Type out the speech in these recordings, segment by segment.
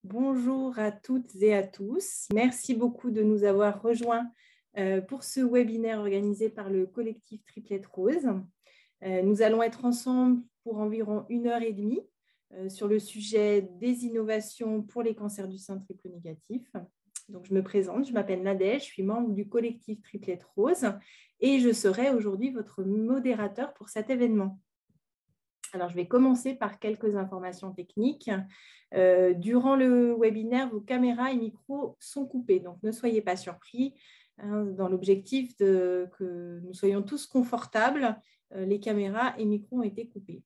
Bonjour à toutes et à tous. Merci beaucoup de nous avoir rejoints pour ce webinaire organisé par le collectif Triplette Rose. Nous allons être ensemble pour environ 1h30 sur le sujet des innovations pour les cancers du sein triple négatif. Donc, je me présente, je m'appelle Nadège, je suis membre du collectif Triplette Rose et je serai aujourd'hui votre modérateur pour cet événement. Alors, je vais commencer par quelques informations techniques. Durant le webinaire, vos caméras et micros sont coupés, donc ne soyez pas surpris. Dans l'objectif que nous soyons tous confortables, les caméras et micros ont été coupés.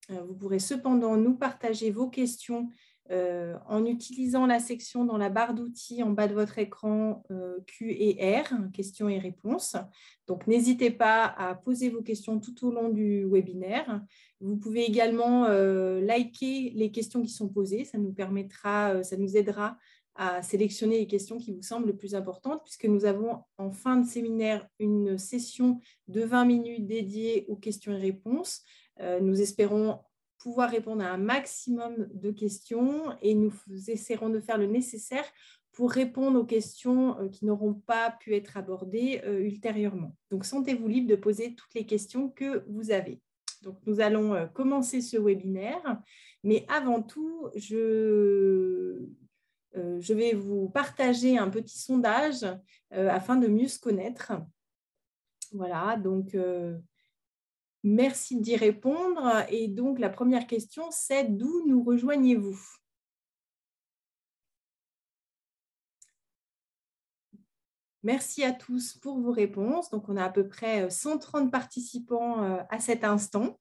Vous pourrez cependant nous partager vos questions en utilisant la section dans la barre d'outils en bas de votre écran Q et R, questions et réponses. Donc, n'hésitez pas à poser vos questions tout au long du webinaire. Vous pouvez également liker les questions qui sont posées. Ça nous permettra, ça nous aidera à sélectionner les questions qui vous semblent les plus importantes, puisque nous avons en fin de séminaire une session de 20 minutes dédiée aux questions et réponses. Nous espérons pouvoir répondre à un maximum de questions et nous essaierons de faire le nécessaire pour répondre aux questions qui n'auront pas pu être abordées ultérieurement. Donc, sentez-vous libre de poser toutes les questions que vous avez. Donc, nous allons commencer ce webinaire, mais avant tout, je vais vous partager un petit sondage afin de mieux se connaître. Voilà, donc merci d'y répondre. Et donc, la première question, c'est d'où nous rejoignez-vous? Merci à tous pour vos réponses. Donc, on a à peu près 130 participants à cet instant.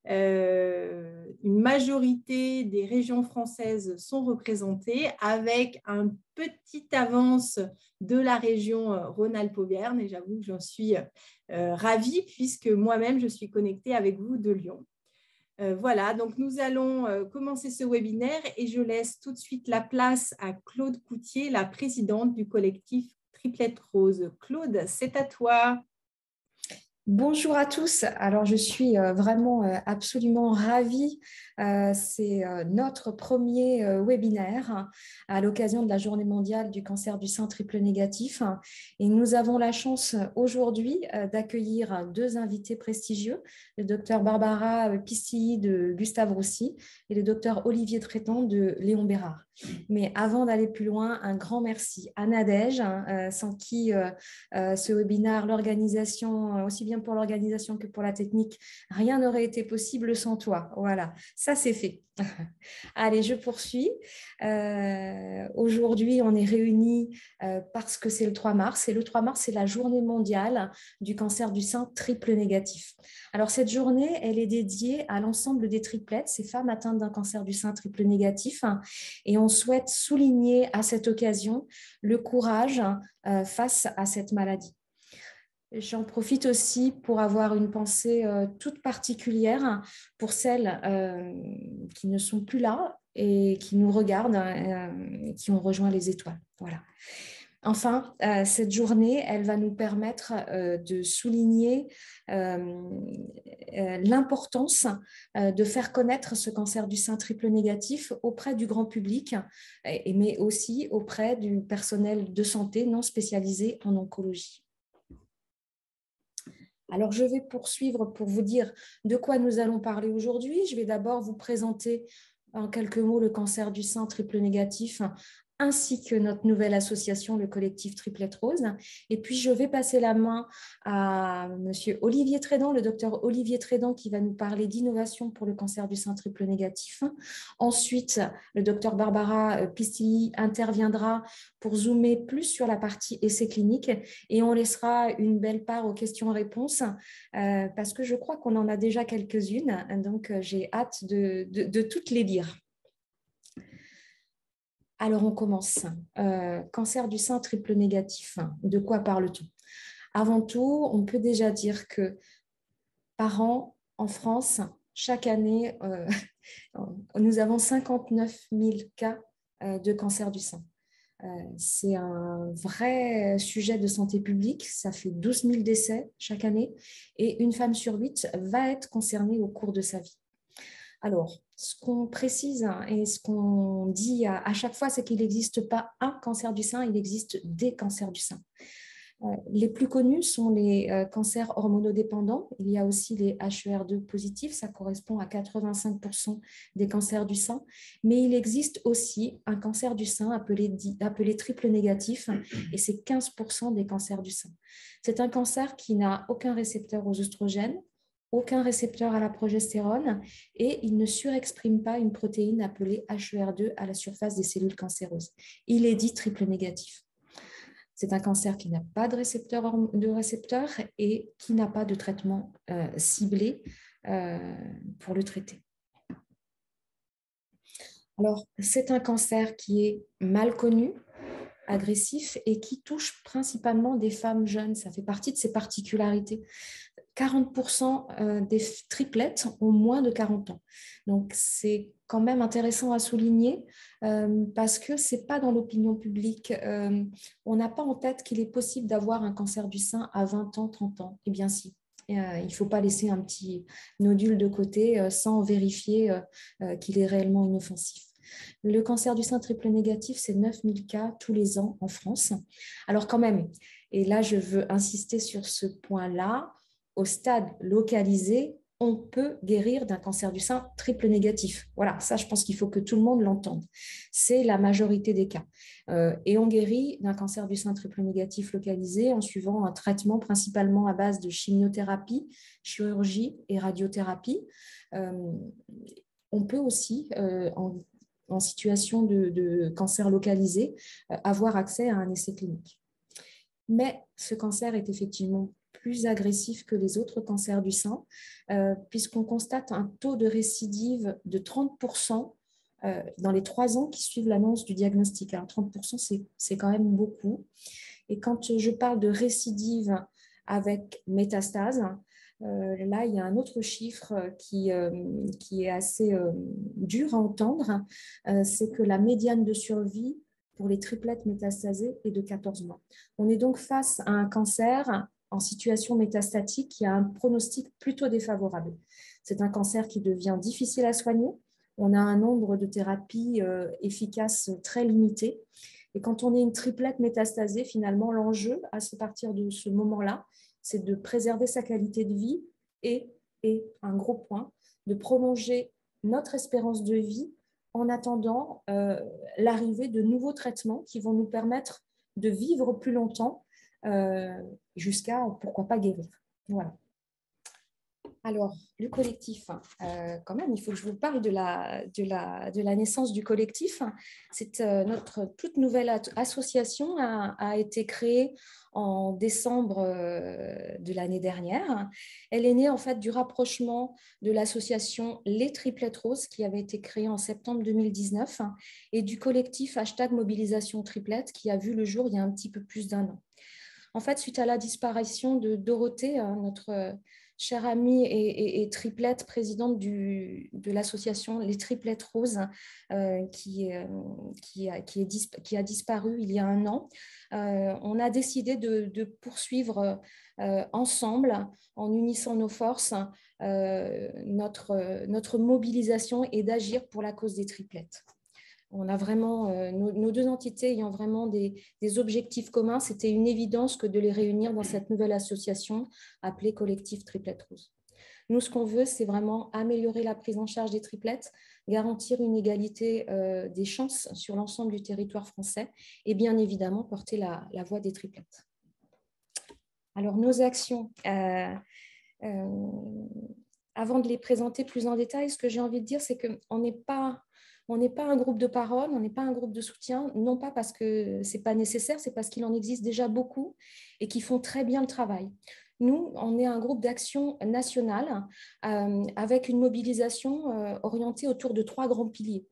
Une majorité des régions françaises sont représentées avec une petite avance de la région Rhône-Alpes-Auvergne et j'avoue que j'en suis ravie puisque moi-même je suis connectée avec vous de Lyon. Voilà, donc nous allons commencer ce webinaire et je laisse tout de suite la place à Claude Coutier, la présidente du collectif Triplette Rose. Claude, c'est à toi. Bonjour à tous. Alors, je suis vraiment absolument ravie. C'est notre premier webinaire à l'occasion de la Journée mondiale du cancer du sein triple négatif. Et nous avons la chance aujourd'hui d'accueillir deux invités prestigieux, le docteur Barbara Pistilli de Gustave Roussy et le docteur Olivier Trétan de Léon Bérard. Mais avant d'aller plus loin, un grand merci à Nadège, sans qui ce webinaire, l'organisation, aussi bien pour l'organisation que pour la technique, rien n'aurait été possible sans toi. Voilà, ça c'est fait. Allez, je poursuis. Aujourd'hui, on est réunis parce que c'est le 3 mars. Et le 3 mars, c'est la journée mondiale du cancer du sein triple négatif. Alors, cette journée, elle est dédiée à l'ensemble des triplettes, ces femmes atteintes d'un cancer du sein triple négatif. Et on souhaite souligner à cette occasion le courage face à cette maladie. J'en profite aussi pour avoir une pensée toute particulière pour celles qui ne sont plus là et qui nous regardent et qui ont rejoint les étoiles. Voilà. Enfin, cette journée, elle va nous permettre de souligner l'importance de faire connaître ce cancer du sein triple négatif auprès du grand public, mais aussi auprès du personnel de santé non spécialisé en oncologie. Alors, je vais poursuivre pour vous dire de quoi nous allons parler aujourd'hui. Je vais d'abord vous présenter en quelques mots le cancer du sein triple négatif ainsi que notre nouvelle association, le collectif Triplette Rose. Et puis, je vais passer la main à monsieur Olivier Trédan, le docteur Olivier Trédan, qui va nous parler d'innovation pour le cancer du sein triple négatif. Ensuite, le docteur Barbara Pistilli interviendra pour zoomer plus sur la partie essais cliniques et on laissera une belle part aux questions-réponses parce que je crois qu'on en a déjà quelques-unes, donc j'ai hâte de toutes les lire. Alors, on commence. Cancer du sein triple négatif, de quoi parle-t-on? Avant tout, on peut déjà dire que par an, en France, chaque année, nous avons 59 000 cas de cancer du sein. C'est un vrai sujet de santé publique, ça fait 12 000 décès chaque année et une femme sur 8 va être concernée au cours de sa vie. Alors, ce qu'on précise et ce qu'on dit à chaque fois, c'est qu'il n'existe pas un cancer du sein, il existe des cancers du sein. Les plus connus sont les cancers hormonodépendants. Il y a aussi les HER2 positifs, ça correspond à 85% des cancers du sein. Mais il existe aussi un cancer du sein appelé triple négatif, et c'est 15% des cancers du sein. C'est un cancer qui n'a aucun récepteur aux oestrogènes, aucun récepteur à la progestérone, et il ne surexprime pas une protéine appelée HER2 à la surface des cellules cancéreuses. Il est dit triple négatif. C'est un cancer qui n'a pas de récepteur et qui n'a pas de traitement ciblé pour le traiter. Alors, c'est un cancer qui est mal connu, agressif et qui touche principalement des femmes jeunes. Ça fait partie de ses particularités. 40% des triplettes ont moins de 40 ans. Donc, c'est quand même intéressant à souligner parce que ce n'est pas dans l'opinion publique. On n'a pas en tête qu'il est possible d'avoir un cancer du sein à 20 ans, 30 ans. Eh bien, si. Il ne faut pas laisser un petit nodule de côté sans vérifier qu'il est réellement inoffensif. Le cancer du sein triple négatif, c'est 9000 cas tous les ans en France. Alors quand même, et là je veux insister sur ce point-là, au stade localisé, on peut guérir d'un cancer du sein triple négatif. Voilà, ça je pense qu'il faut que tout le monde l'entende. C'est la majorité des cas. Et on guérit d'un cancer du sein triple négatif localisé en suivant un traitement principalement à base de chimiothérapie, chirurgie et radiothérapie. On peut aussi, en situation de cancer localisé, avoir accès à un essai clinique. Mais ce cancer est effectivement plus agressif que les autres cancers du sein, puisqu'on constate un taux de récidive de 30% dans les 3 ans qui suivent l'annonce du diagnostic. Alors 30%, c'est quand même beaucoup. Et quand je parle de récidive avec métastase, là, il y a un autre chiffre qui est assez dur à entendre, c'est que la médiane de survie pour les triplettes métastasées est de 14 mois. On est donc face à un cancer en situation métastatique qui a un pronostic plutôt défavorable. C'est un cancer qui devient difficile à soigner. On a un nombre de thérapies efficaces très limité. Et quand on est une triplette métastasée, finalement, l'enjeu à partir de ce moment-là, c'est de préserver sa qualité de vie et un gros point, de prolonger notre espérance de vie en attendant l'arrivée de nouveaux traitements qui vont nous permettre de vivre plus longtemps jusqu'à, pourquoi pas, guérir. Voilà. Alors, le collectif, quand même, il faut que je vous parle de la naissance du collectif. C'est notre toute nouvelle association a été créée en décembre de l'année dernière. Elle est née en fait du rapprochement de l'association Les Triplettes Roses qui avait été créée en septembre 2019 et du collectif #mobilisation triplette qui a vu le jour il y a un petit peu plus d'1 an. En fait, suite à la disparition de Dorothée, notre chère amie et triplette présidente de l'association Les Triplettes Roses, qui a disparu il y a 1 an, on a décidé de poursuivre ensemble, en unissant nos forces, notre mobilisation et d'agir pour la cause des triplettes. On a vraiment, nos 2 entités ayant vraiment des objectifs communs, c'était une évidence que de les réunir dans cette nouvelle association appelée Collectif Triplettes Roses. Nous, ce qu'on veut, c'est vraiment améliorer la prise en charge des triplettes, garantir une égalité des chances sur l'ensemble du territoire français et bien évidemment porter la voix des triplettes. Alors, nos actions, avant de les présenter plus en détail, ce que j'ai envie de dire, c'est qu'on n'est pas un groupe de parole, on n'est pas un groupe de soutien, non pas parce que ce n'est pas nécessaire, c'est parce qu'il en existe déjà beaucoup et qui font très bien le travail. Nous, on est un groupe d'action nationale avec une mobilisation orientée autour de 3 grands piliers.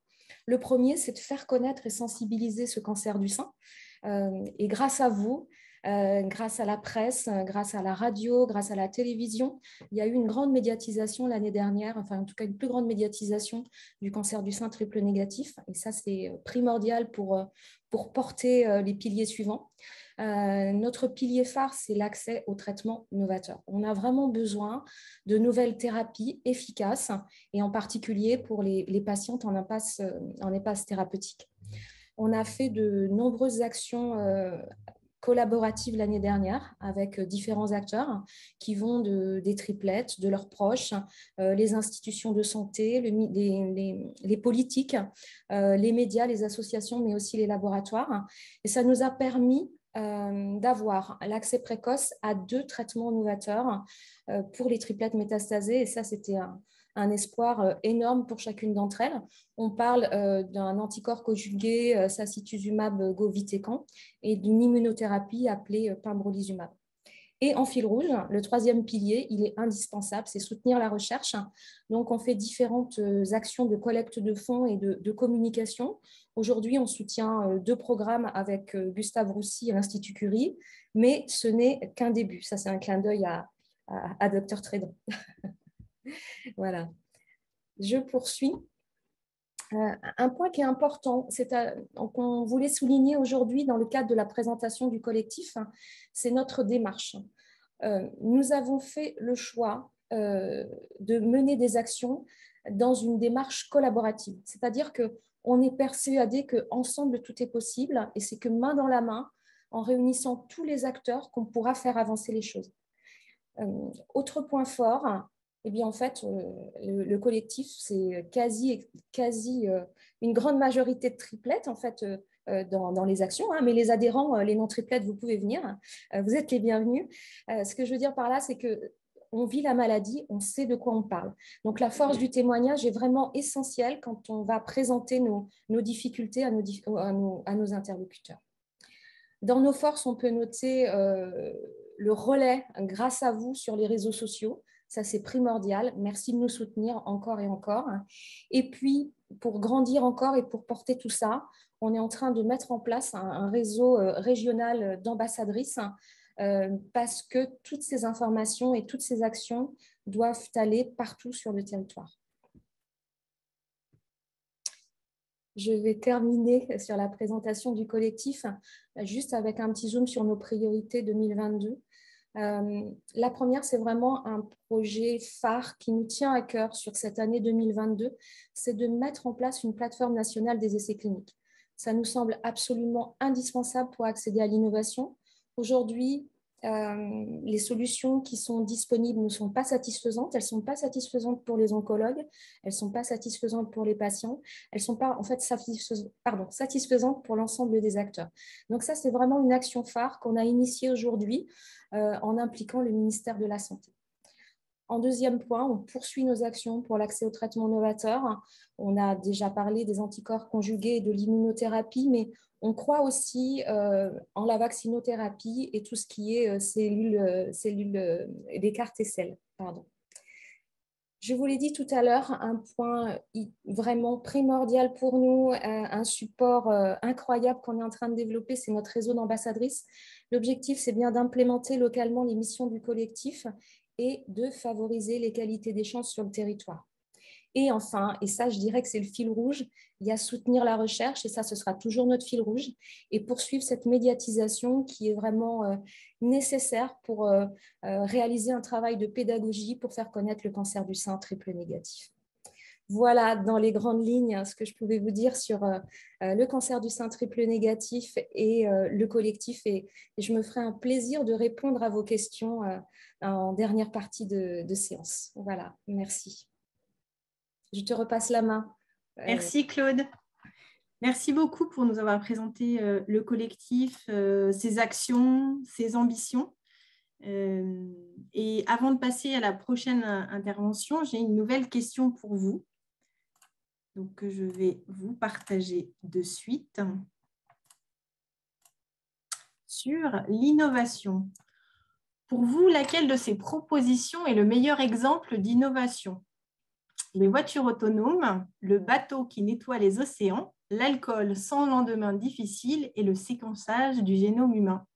Le premier, c'est de faire connaître et sensibiliser ce cancer du sein. Et grâce à vous, grâce à la presse, grâce à la radio, grâce à la télévision. Il y a eu une grande médiatisation l'année dernière, enfin en tout cas une plus grande médiatisation du cancer du sein triple négatif. Et ça, c'est primordial pour porter les piliers suivants. Notre pilier phare, c'est l'accès aux traitements novateurs. On a vraiment besoin de nouvelles thérapies efficaces, et en particulier pour les patientes en impasse thérapeutique. On a fait de nombreuses actions collaborative l'année dernière avec différents acteurs qui vont des triplettes, de leurs proches, les institutions de santé, les politiques, les médias, les associations, mais aussi les laboratoires. Et ça nous a permis d'avoir l'accès précoce à 2 traitements novateurs pour les triplettes métastasées. Et ça, c'était un espoir énorme pour chacune d'entre elles. On parle d'un anticorps conjugué sacituzumab govitecan et d'une immunothérapie appelée pembrolizumab. Et en fil rouge, le 3e pilier, il est indispensable, c'est soutenir la recherche. Donc, on fait différentes actions de collecte de fonds et de communication. Aujourd'hui, on soutient 2 programmes avec Gustave Roussy et l'Institut Curie, mais ce n'est qu'un début. Ça, c'est un clin d'œil à Dr Trédon. Voilà. Je poursuis. Un point qui est important, qu'on voulait souligner aujourd'hui dans le cadre de la présentation du collectif, c'est notre démarche. Nous avons fait le choix de mener des actions dans une démarche collaborative, c'est-à-dire qu'on est persuadé qu'ensemble tout est possible, et c'est que main dans la main, en réunissant tous les acteurs, qu'on pourra faire avancer les choses. Autre point fort, eh bien, en fait, le collectif, c'est quasi une grande majorité de triplettes, en fait, dans les actions, hein, mais les adhérents, les non-triplettes, vous pouvez venir, vous êtes les bienvenus. Ce que je veux dire par là, c'est qu'on vit la maladie, on sait de quoi on parle. Donc, la force du témoignage est vraiment essentielle quand on va présenter nos difficultés à nos interlocuteurs. Dans nos forces, on peut noter le relais grâce à vous sur les réseaux sociaux. Ça, c'est primordial. Merci de nous soutenir encore et encore. Et puis, pour grandir encore et pour porter tout ça, on est en train de mettre en place un réseau régional d'ambassadrices parce que toutes ces informations et toutes ces actions doivent aller partout sur le territoire. Je vais terminer sur la présentation du collectif, juste avec un petit zoom sur nos priorités 2022. La première, c'est vraiment un projet phare qui nous tient à cœur sur cette année 2022, c'est de mettre en place une plateforme nationale des essais cliniques. Ça nous semble absolument indispensable pour accéder à l'innovation. Aujourd'hui, les solutions qui sont disponibles ne sont pas satisfaisantes. Elles ne sont pas satisfaisantes pour les oncologues, elles ne sont pas satisfaisantes pour les patients, elles ne sont pas en fait satisfaisantes pour l'ensemble des acteurs. Donc ça, c'est vraiment une action phare qu'on a initiée aujourd'hui en impliquant le ministère de la Santé. En deuxième point, on poursuit nos actions pour l'accès aux traitements novateurs. On a déjà parlé des anticorps conjugués et de l'immunothérapie, mais on croit aussi en la vaccinothérapie et tout ce qui est cellules des CAR T-cells. Je vous l'ai dit tout à l'heure, un point vraiment primordial pour nous, un support incroyable qu'on est en train de développer, c'est notre réseau d'ambassadrices. L'objectif, c'est bien d'implémenter localement les missions du collectif et de favoriser l'égalité des chances sur le territoire. Et enfin, et ça je dirais que c'est le fil rouge, il y a soutenir la recherche, et ça ce sera toujours notre fil rouge, et poursuivre cette médiatisation qui est vraiment nécessaire pour réaliser un travail de pédagogie pour faire connaître le cancer du sein triple négatif. Voilà dans les grandes lignes ce que je pouvais vous dire sur le cancer du sein triple négatif et le collectif, et je me ferai un plaisir de répondre à vos questions en dernière partie de séance. Voilà, merci. Je te repasse la main. Merci Claude. Merci beaucoup pour nous avoir présenté le collectif, ses actions, ses ambitions. Et avant de passer à la prochaine intervention, j'ai une nouvelle question pour vous. Donc, je vais vous partager de suite sur l'innovation. Pour vous, laquelle de ces propositions est le meilleur exemple d'innovation ? Les voitures autonomes, le bateau qui nettoie les océans, l'alcool sans lendemain difficile et le séquençage du génome humain.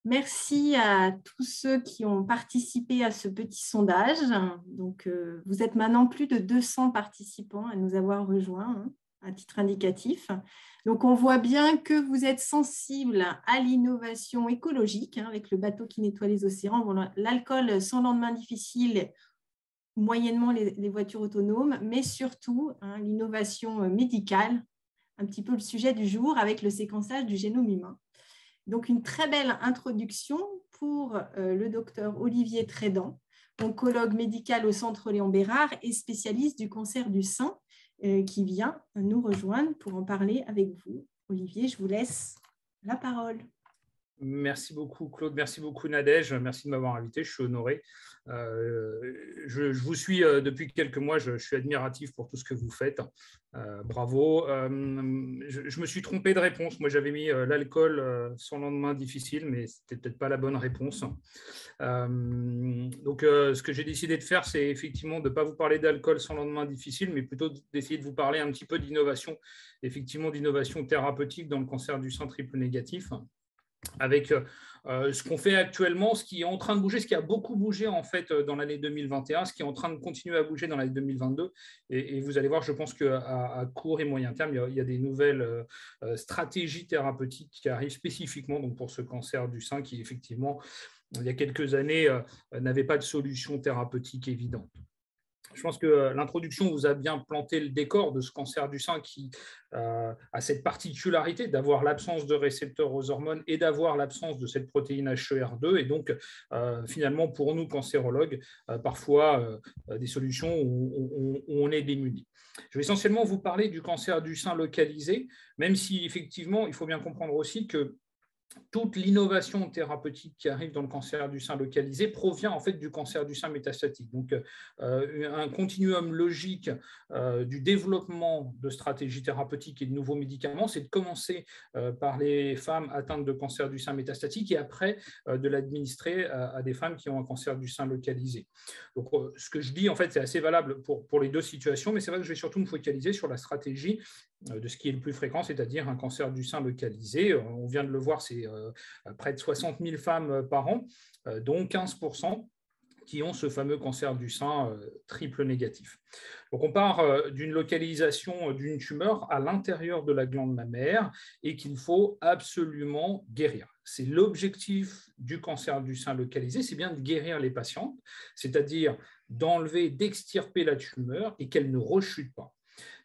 Merci à tous ceux qui ont participé à ce petit sondage. Donc, vous êtes maintenant plus de 200 participants à nous avoir rejoints, à titre indicatif. Donc, on voit bien que vous êtes sensibles à l'innovation écologique, avec le bateau qui nettoie les océans, l'alcool sans lendemain difficile, moyennement les voitures autonomes, mais surtout l'innovation médicale, un petit peu le sujet du jour avec le séquençage du génome humain. Donc, une très belle introduction pour le docteur Olivier Trédan, oncologue médical au Centre Léon Bérard et spécialiste du cancer du sein, qui vient nous rejoindre pour en parler avec vous. Olivier, je vous laisse la parole. Merci beaucoup, Claude. Merci beaucoup, Nadège. Merci de m'avoir invité. Je suis honoré. Je vous suis depuis quelques mois. Je suis admiratif pour tout ce que vous faites. Bravo. Je me suis trompé de réponse. Moi, j'avais mis l'alcool sans lendemain difficile, mais ce n'était peut-être pas la bonne réponse. Donc, ce que j'ai décidé de faire, c'est effectivement de ne pas vous parler d'alcool sans lendemain difficile, mais plutôt d'essayer de vous parler un petit peu d'innovation, effectivement d'innovation thérapeutique dans le cancer du sein triple négatif, avec ce qu'on fait actuellement, ce qui est en train de bouger, ce qui a beaucoup bougé en fait dans l'année 2021, ce qui est en train de continuer à bouger dans l'année 2022. Et vous allez voir, je pense qu'à court et moyen terme, il y a des nouvelles stratégies thérapeutiques qui arrivent spécifiquement donc, pour ce cancer du sein qui, effectivement, il y a quelques années, n'avait pas de solution thérapeutique évidente. Je pense que l'introduction vous a bien planté le décor de ce cancer du sein qui a cette particularité d'avoir l'absence de récepteurs aux hormones et d'avoir l'absence de cette protéine HER2. Et donc, finalement, pour nous, cancérologues, parfois des solutions où on est démunis. Je vais essentiellement vous parler du cancer du sein localisé, même si, effectivement, il faut bien comprendre aussi que toute l'innovation thérapeutique qui arrive dans le cancer du sein localisé provient en fait du cancer du sein métastatique. Donc, un continuum logique du développement de stratégies thérapeutiques et de nouveaux médicaments, c'est de commencer par les femmes atteintes de cancer du sein métastatique et après de l'administrer à des femmes qui ont un cancer du sein localisé. Donc, ce que je dis, en fait, c'est assez valable pour les deux situations, mais c'est vrai que je vais surtout me focaliser sur la stratégie de ce qui est le plus fréquent, c'est-à-dire un cancer du sein localisé. On vient de le voir, c'est près de 60 000 femmes par an, dont 15% qui ont ce fameux cancer du sein triple négatif. Donc on part d'une localisation d'une tumeur à l'intérieur de la glande mammaire et qu'il faut absolument guérir. C'est l'objectif du cancer du sein localisé, c'est bien de guérir les patientes, c'est-à-dire d'enlever, d'extirper la tumeur et qu'elle ne rechute pas.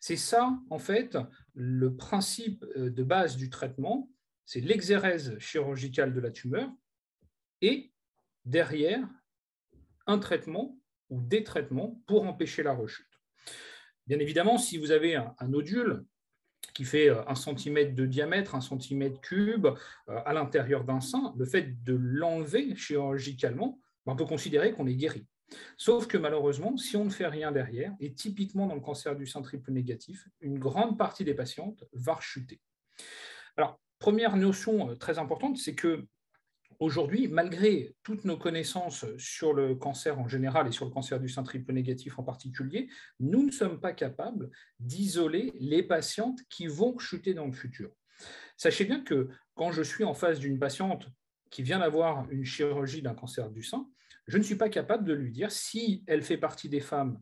C'est ça, en fait, le principe de base du traitement, c'est l'exérèse chirurgicale de la tumeur et derrière, un traitement ou des traitements pour empêcher la rechute. Bien évidemment, si vous avez un nodule qui fait 1 cm de diamètre, 1 cm3 à l'intérieur d'un sein, le fait de l'enlever chirurgicalement, on peut considérer qu'on est guéri. Sauf que malheureusement, si on ne fait rien derrière, et typiquement dans le cancer du sein triple négatif, une grande partie des patientes va rechuter. Alors, première notion très importante, c'est que aujourd'hui, malgré toutes nos connaissances sur le cancer en général et sur le cancer du sein triple négatif en particulier, nous ne sommes pas capables d'isoler les patientes qui vont chuter dans le futur. Sachez bien que quand je suis en face d'une patiente qui vient d'avoir une chirurgie d'un cancer du sein, je ne suis pas capable de lui dire si elle fait partie des femmes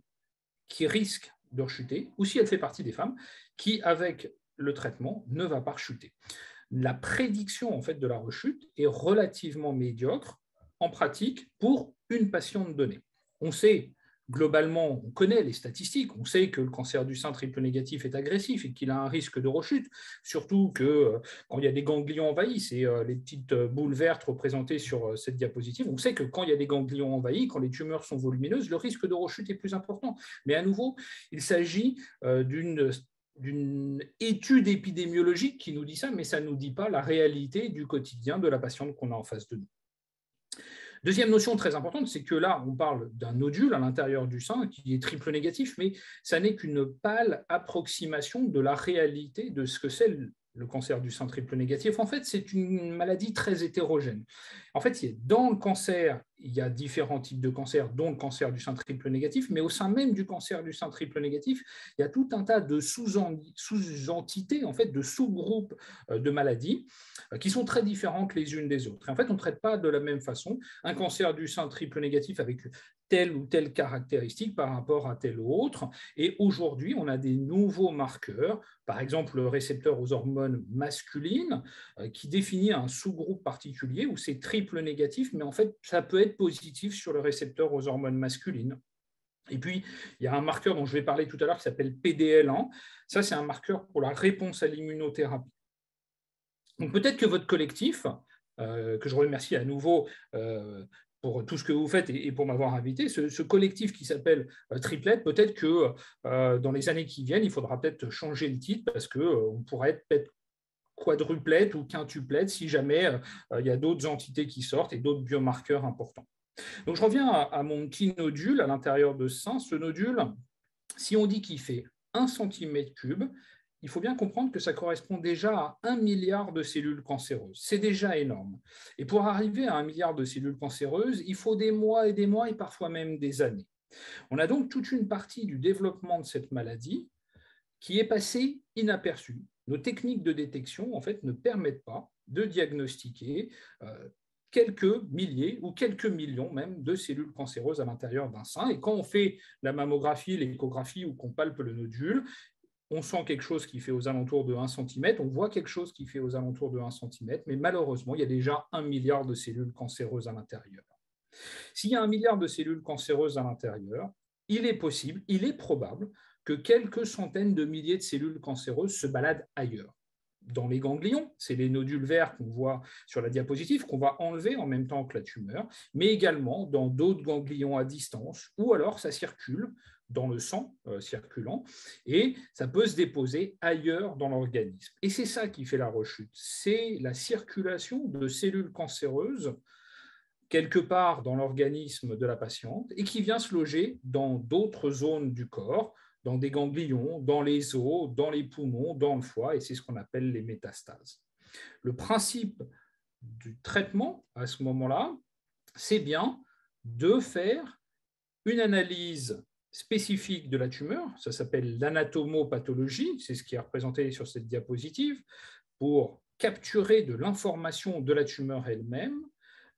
qui risquent de rechuter ou si elle fait partie des femmes qui, avec le traitement, ne va pas rechuter. La prédiction en fait, de la rechute est relativement médiocre en pratique pour une patiente donnée. On sait globalement, on connaît les statistiques, on sait que le cancer du sein triple négatif est agressif et qu'il a un risque de rechute, surtout que quand il y a des ganglions envahis, c'est les petites boules vertes représentées sur cette diapositive, on sait que quand il y a des ganglions envahis, quand les tumeurs sont volumineuses, le risque de rechute est plus important. Mais à nouveau, il s'agit d'une étude épidémiologique qui nous dit ça, mais ça ne nous dit pas la réalité du quotidien de la patiente qu'on a en face de nous. Deuxième notion très importante, c'est que là, on parle d'un nodule à l'intérieur du sein qui est triple négatif, mais ça n'est qu'une pâle approximation de la réalité de ce que c'est le cancer du sein triple négatif? En fait, c'est une maladie très hétérogène. En fait, dans le cancer, il y a différents types de cancers, dont le cancer du sein triple négatif, mais au sein même du cancer du sein triple négatif, il y a tout un tas de sous-entités, en fait, de sous-groupes de maladies qui sont très différentes les unes des autres. Et en fait, on ne traite pas de la même façon un cancer du sein triple négatif avec telle ou telle caractéristique par rapport à telle autre. Et aujourd'hui, on a des nouveaux marqueurs, par exemple le récepteur aux hormones masculines, qui définit un sous-groupe particulier où c'est triple négatif, mais en fait, ça peut être positif sur le récepteur aux hormones masculines. Et puis, il y a un marqueur dont je vais parler tout à l'heure qui s'appelle PDL1. Ça, c'est un marqueur pour la réponse à l'immunothérapie. Donc, peut-être que votre collectif, que je remercie à nouveau pour tout ce que vous faites et pour m'avoir invité, ce collectif qui s'appelle Triplet, peut-être que dans les années qui viennent, il faudra peut-être changer le titre parce qu'on pourrait être peut-être quadruplette ou quintuplette si jamais il y a d'autres entités qui sortent et d'autres biomarqueurs importants. Donc, je reviens à mon petit nodule à l'intérieur de ce sein. Ce nodule, si on dit qu'il fait 1 cm3, il faut bien comprendre que ça correspond déjà à 1 milliard de cellules cancéreuses. C'est déjà énorme. Et pour arriver à 1 milliard de cellules cancéreuses, il faut des mois et parfois même des années. On a donc toute une partie du développement de cette maladie qui est passée inaperçue. Nos techniques de détection, en fait, ne permettent pas de diagnostiquer quelques milliers ou quelques millions même de cellules cancéreuses à l'intérieur d'un sein. Et quand on fait la mammographie, l'échographie ou qu'on palpe le nodule, on sent quelque chose qui fait aux alentours de 1 cm, on voit quelque chose qui fait aux alentours de 1 cm, mais malheureusement, il y a déjà 1 milliard de cellules cancéreuses à l'intérieur. S'il y a 1 milliard de cellules cancéreuses à l'intérieur, il est possible, il est probable que quelques centaines de milliers de cellules cancéreuses se baladent ailleurs. Dans les ganglions, c'est les nodules verts qu'on voit sur la diapositive, qu'on va enlever en même temps que la tumeur, mais également dans d'autres ganglions à distance, ou alors ça circule dans le sang circulant, et ça peut se déposer ailleurs dans l'organisme. Et c'est ça qui fait la rechute, c'est la circulation de cellules cancéreuses quelque part dans l'organisme de la patiente et qui vient se loger dans d'autres zones du corps, dans des ganglions, dans les os, dans les poumons, dans le foie, et c'est ce qu'on appelle les métastases. Le principe du traitement à ce moment-là, c'est bien de faire une analyse spécifique de la tumeur, ça s'appelle l'anatomopathologie, c'est ce qui est représenté sur cette diapositive, pour capturer de l'information de la tumeur elle-même,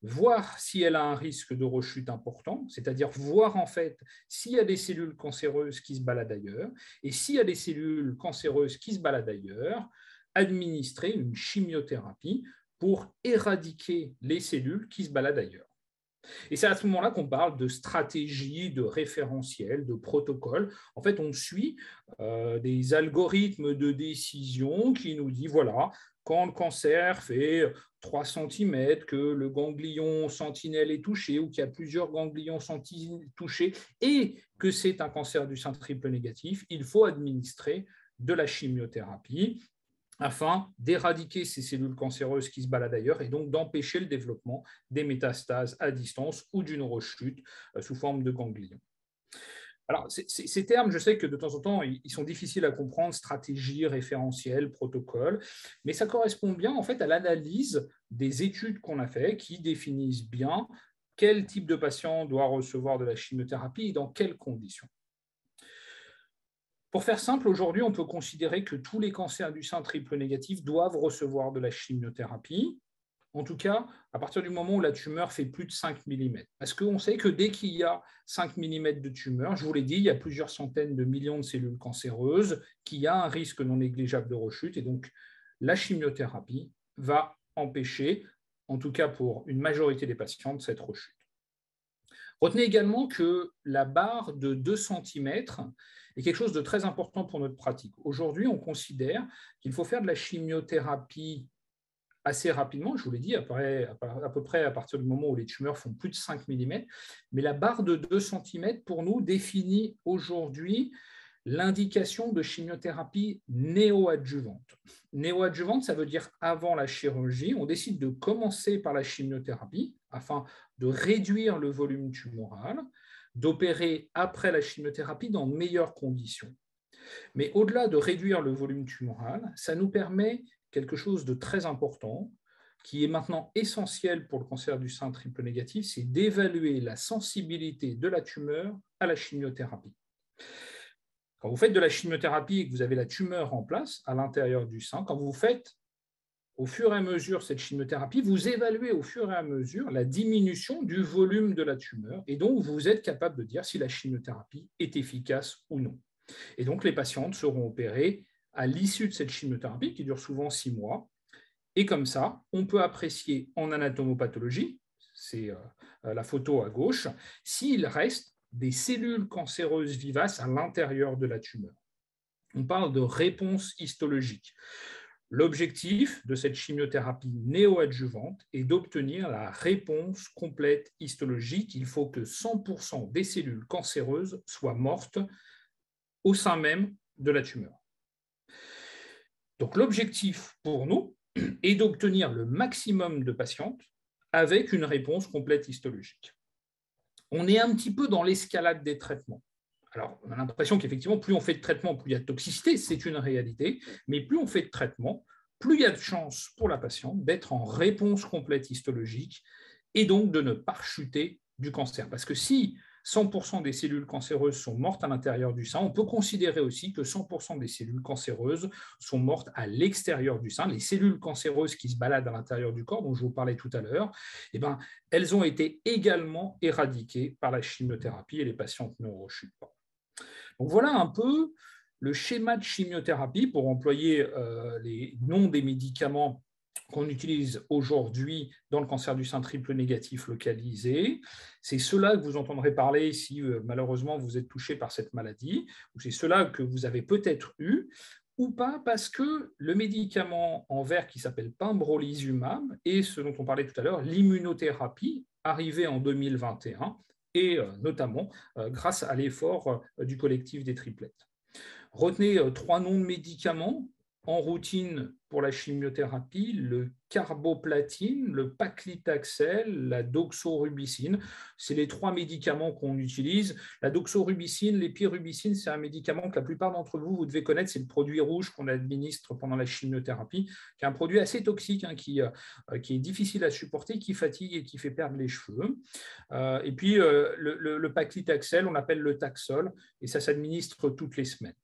voir si elle a un risque de rechute important, c'est-à-dire voir en fait s'il y a des cellules cancéreuses qui se baladent ailleurs, et s'il y a des cellules cancéreuses qui se baladent ailleurs, administrer une chimiothérapie pour éradiquer les cellules qui se baladent ailleurs. Et c'est à ce moment-là qu'on parle de stratégie, de référentiel, de protocole. En fait, on suit des algorithmes de décision qui nous disent, voilà, quand le cancer fait 3 cm, que le ganglion sentinelle est touché ou qu'il y a plusieurs ganglions sentinelles touchés et que c'est un cancer du sein triple négatif, il faut administrer de la chimiothérapie afin d'éradiquer ces cellules cancéreuses qui se baladent ailleurs et donc d'empêcher le développement des métastases à distance ou d'une rechute sous forme de ganglion. Alors, ces termes, je sais que de temps en temps, ils sont difficiles à comprendre, stratégie, référentiel, protocole, mais ça correspond bien en fait à l'analyse des études qu'on a faites qui définissent bien quel type de patient doit recevoir de la chimiothérapie et dans quelles conditions. Pour faire simple, aujourd'hui, on peut considérer que tous les cancers du sein triple négatif doivent recevoir de la chimiothérapie, en tout cas à partir du moment où la tumeur fait plus de 5 mm. Parce qu'on sait que dès qu'il y a 5 mm de tumeur, je vous l'ai dit, il y a plusieurs centaines de millions de cellules cancéreuses, qui a un risque non négligeable de rechute, et donc la chimiothérapie va empêcher, en tout cas pour une majorité des patientes, cette rechute. Retenez également que la barre de 2 cm est quelque chose de très important pour notre pratique. Aujourd'hui, on considère qu'il faut faire de la chimiothérapie assez rapidement, je vous l'ai dit, à peu près à partir du moment où les tumeurs font plus de 5 mm, mais la barre de 2 cm, pour nous, définit aujourd'hui l'indication de chimiothérapie néoadjuvante. Néoadjuvante, ça veut dire avant la chirurgie. On décide de commencer par la chimiothérapie afin de réduire le volume tumoral, d'opérer après la chimiothérapie dans de meilleures conditions. Mais au-delà de réduire le volume tumoral, ça nous permet quelque chose de très important qui est maintenant essentiel pour le cancer du sein triple négatif, c'est d'évaluer la sensibilité de la tumeur à la chimiothérapie. Quand vous faites de la chimiothérapie et que vous avez la tumeur en place à l'intérieur du sein, quand vous faites au fur et à mesure cette chimiothérapie, vous évaluez au fur et à mesure la diminution du volume de la tumeur et donc vous êtes capable de dire si la chimiothérapie est efficace ou non. Et donc les patientes seront opérées à l'issue de cette chimiothérapie qui dure souvent 6 mois. Et comme ça, on peut apprécier en anatomopathologie, c'est la photo à gauche, s'il reste des cellules cancéreuses vivaces à l'intérieur de la tumeur. On parle de réponse histologique. L'objectif de cette chimiothérapie néoadjuvante est d'obtenir la réponse complète histologique. Il faut que 100% des cellules cancéreuses soient mortes au sein même de la tumeur. Donc l'objectif pour nous est d'obtenir le maximum de patientes avec une réponse complète histologique. On est un petit peu dans l'escalade des traitements. Alors, on a l'impression qu'effectivement, plus on fait de traitement, plus il y a de toxicité, c'est une réalité, mais plus on fait de traitement, plus il y a de chances pour la patiente d'être en réponse complète histologique et donc de ne pas chuter du cancer. Parce que si 100% des cellules cancéreuses sont mortes à l'intérieur du sein, on peut considérer aussi que 100% des cellules cancéreuses sont mortes à l'extérieur du sein. Les cellules cancéreuses qui se baladent à l'intérieur du corps, dont je vous parlais tout à l'heure, eh ben, elles ont été également éradiquées par la chimiothérapie et les patientes ne rechutent pas. Donc voilà un peu le schéma de chimiothérapie pour employer les noms des médicaments qu'on utilise aujourd'hui dans le cancer du sein triple négatif localisé. C'est cela que vous entendrez parler si malheureusement vous êtes touché par cette maladie, ou c'est cela que vous avez peut-être eu, ou pas, parce que le médicament en vert qui s'appelle pembrolizumab et ce dont on parlait tout à l'heure, l'immunothérapie, arrivé en 2021, et notamment grâce à l'effort du collectif des triplettes. Retenez 3 noms de médicaments en routine pour la chimiothérapie: le carboplatine, le paclitaxel, la doxorubicine. C'est les 3 médicaments qu'on utilise. La doxorubicine, l'épirubicine, c'est un médicament que la plupart d'entre vous, vous devez connaître. C'est le produit rouge qu'on administre pendant la chimiothérapie, qui est un produit assez toxique, hein, qui est difficile à supporter, qui fatigue et qui fait perdre les cheveux. Et puis, le paclitaxel, on appelle le Taxol, et ça s'administre toutes les semaines.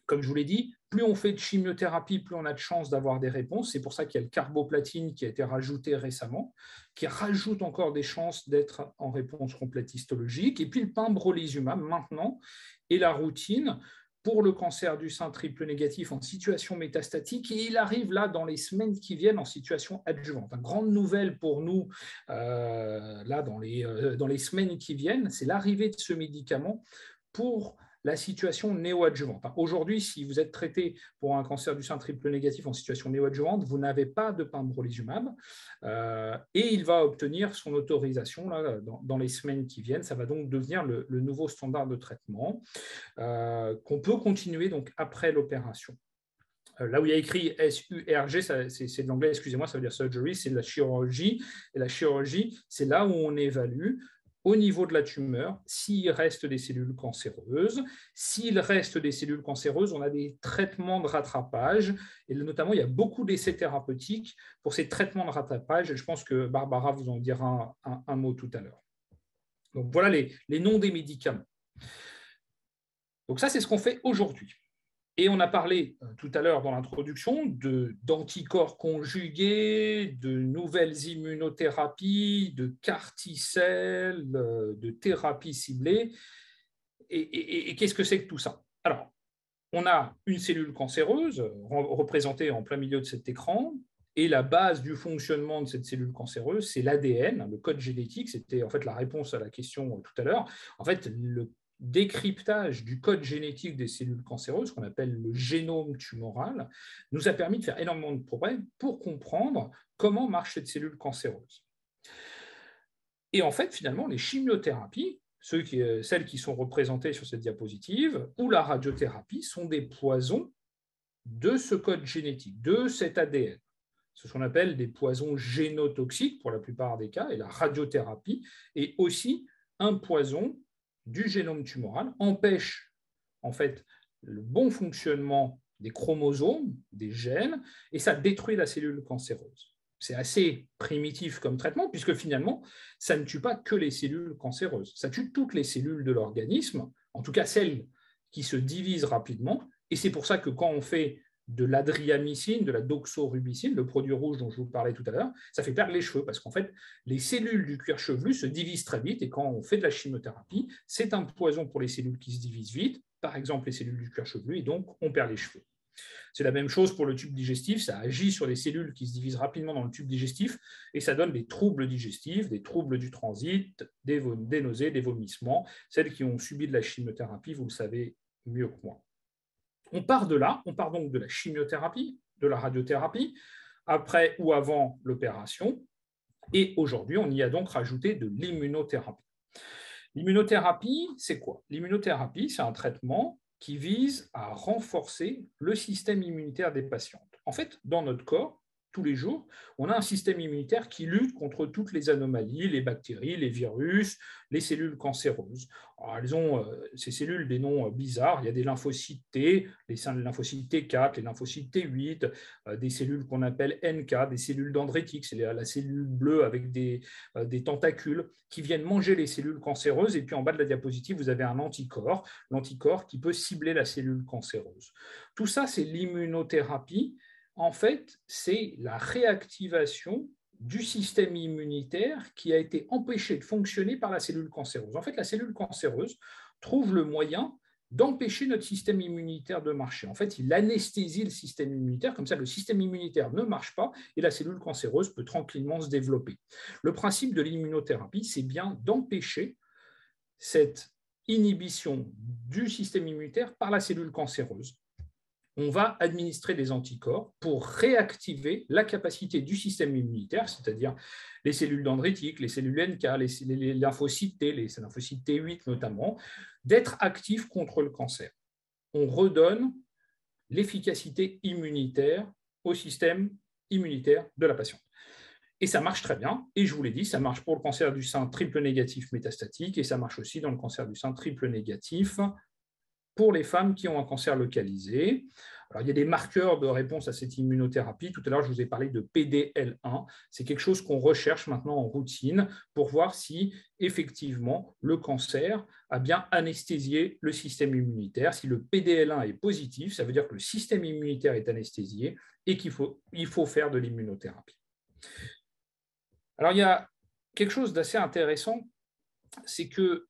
Comme je vous l'ai dit, plus on fait de chimiothérapie, plus on a de chances d'avoir des réponses. C'est pour ça qu'il y a le carboplatine qui a été rajouté récemment, qui rajoute encore des chances d'être en réponse complète histologique. Et puis le pembrolizumab, maintenant, est la routine pour le cancer du sein triple négatif en situation métastatique. Et il arrive là dans les semaines qui viennent en situation adjuvante. Une grande nouvelle pour nous, là dans les semaines qui viennent, c'est l'arrivée de ce médicament pour la situation néoadjuvante. Aujourd'hui, si vous êtes traité pour un cancer du sein triple négatif en situation néoadjuvante, vous n'avez pas de pembrolizumab et il va obtenir son autorisation là, dans les semaines qui viennent. Ça va donc devenir le nouveau standard de traitement qu'on peut continuer donc après l'opération. Là où il y a écrit SURG, c'est de l'anglais, excusez-moi, ça veut dire surgery, c'est de la chirurgie. Et la chirurgie, c'est là où on évalue au niveau de la tumeur, s'il reste des cellules cancéreuses. S'il reste des cellules cancéreuses, on a des traitements de rattrapage. Et notamment, il y a beaucoup d'essais thérapeutiques pour ces traitements de rattrapage. Et je pense que Barbara vous en dira un mot tout à l'heure. Donc voilà les noms des médicaments. Donc ça, c'est ce qu'on fait aujourd'hui. Et on a parlé tout à l'heure dans l'introduction d'anticorps conjugués, de nouvelles immunothérapies, de CAR-T-cell, de thérapie ciblée. Et qu'est-ce que c'est que tout ça? Alors, on a une cellule cancéreuse représentée en plein milieu de cet écran. Et la base du fonctionnement de cette cellule cancéreuse, c'est l'ADN, le code génétique. C'était en fait la réponse à la question tout à l'heure. En fait, le décryptage du code génétique des cellules cancéreuses, qu'on appelle le génome tumoral, nous a permis de faire énormément de progrès pour comprendre comment marche cette cellule cancéreuse. Et en fait, finalement, les chimiothérapies, celles qui sont représentées sur cette diapositive, ou la radiothérapie, sont des poisons de ce code génétique, de cet ADN. C'est ce qu'on appelle des poisons génotoxiques pour la plupart des cas, et la radiothérapie est aussi un poison du génome tumoral, empêche en fait le bon fonctionnement des chromosomes, des gènes, et ça détruit la cellule cancéreuse. C'est assez primitif comme traitement, puisque finalement, ça ne tue pas que les cellules cancéreuses. Ça tue toutes les cellules de l'organisme, en tout cas celles qui se divisent rapidement. Et c'est pour ça que quand on fait de l'adriamycine, de la doxorubicine, le produit rouge dont je vous parlais tout à l'heure, ça fait perdre les cheveux, parce qu'en fait, les cellules du cuir chevelu se divisent très vite, et quand on fait de la chimiothérapie, c'est un poison pour les cellules qui se divisent vite, par exemple les cellules du cuir chevelu, et donc on perd les cheveux. C'est la même chose pour le tube digestif, ça agit sur les cellules qui se divisent rapidement dans le tube digestif et ça donne des troubles digestifs, des troubles du transit, des nausées, des vomissements. Celles qui ont subi de la chimiothérapie, vous le savez mieux que moi. On part de là, on part donc de la chimiothérapie, de la radiothérapie, après ou avant l'opération, et aujourd'hui, on y a donc rajouté de l'immunothérapie. L'immunothérapie, c'est quoi? L'immunothérapie, c'est un traitement qui vise à renforcer le système immunitaire des patientes. En fait, dans notre corps, tous les jours, on a un système immunitaire qui lutte contre toutes les anomalies, les bactéries, les virus, les cellules cancéreuses. Alors, elles ont ces cellules des noms bizarres. Il y a des lymphocytes T, les lymphocytes T4, les lymphocytes T8, des cellules qu'on appelle NK, des cellules dendritiques, c'est la cellule bleue avec des tentacules qui viennent manger les cellules cancéreuses. Et puis en bas de la diapositive, vous avez un anticorps, l'anticorps qui peut cibler la cellule cancéreuse. Tout ça, c'est l'immunothérapie. En fait, c'est la réactivation du système immunitaire qui a été empêché de fonctionner par la cellule cancéreuse. En fait, la cellule cancéreuse trouve le moyen d'empêcher notre système immunitaire de marcher. En fait, il anesthésie le système immunitaire, comme ça le système immunitaire ne marche pas et la cellule cancéreuse peut tranquillement se développer. Le principe de l'immunothérapie, c'est bien d'empêcher cette inhibition du système immunitaire par la cellule cancéreuse. On va administrer des anticorps pour réactiver la capacité du système immunitaire, c'est-à-dire les cellules dendritiques, les cellules NK, les lymphocytes T, les lymphocytes T8 notamment, d'être actifs contre le cancer. On redonne l'efficacité immunitaire au système immunitaire de la patiente. Et ça marche très bien, et je vous l'ai dit, ça marche pour le cancer du sein triple négatif métastatique, et ça marche aussi dans le cancer du sein triple négatif pour les femmes qui ont un cancer localisé. Alors, il y a des marqueurs de réponse à cette immunothérapie. Tout à l'heure, je vous ai parlé de PDL1. C'est quelque chose qu'on recherche maintenant en routine pour voir si, effectivement, le cancer a bien anesthésié le système immunitaire. Si le PDL1 est positif, ça veut dire que le système immunitaire est anesthésié et qu'il faut faire de l'immunothérapie. Alors, il y a quelque chose d'assez intéressant, c'est que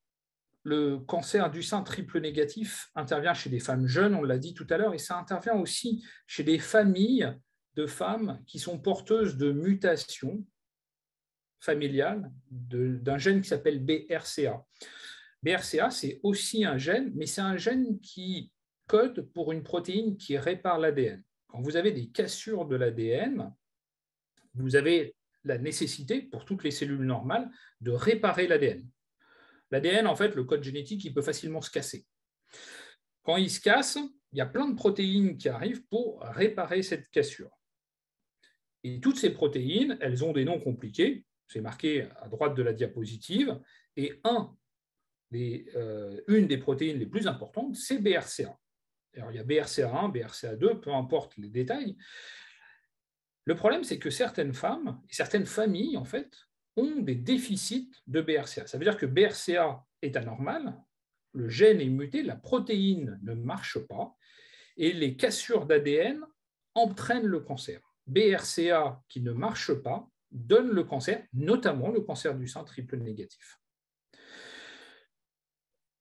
le cancer du sein triple négatif intervient chez des femmes jeunes, on l'a dit tout à l'heure, et ça intervient aussi chez des familles de femmes qui sont porteuses de mutations familiales d'un gène qui s'appelle BRCA. BRCA, c'est aussi un gène, mais c'est un gène qui code pour une protéine qui répare l'ADN. Quand vous avez des cassures de l'ADN, vous avez la nécessité, pour toutes les cellules normales, de réparer l'ADN. L'ADN, en fait, le code génétique, il peut facilement se casser. Quand il se casse, il y a plein de protéines qui arrivent pour réparer cette cassure. Et toutes ces protéines, elles ont des noms compliqués, c'est marqué à droite de la diapositive, et une des protéines les plus importantes, c'est BRCA. Alors, il y a BRCA1, BRCA2, peu importe les détails. Le problème, c'est que certaines femmes et certaines familles, en fait, ont des déficits de BRCA. Ça veut dire que BRCA est anormal, le gène est muté, la protéine ne marche pas, et les cassures d'ADN entraînent le cancer. BRCA qui ne marche pas donne le cancer, notamment le cancer du sein triple négatif.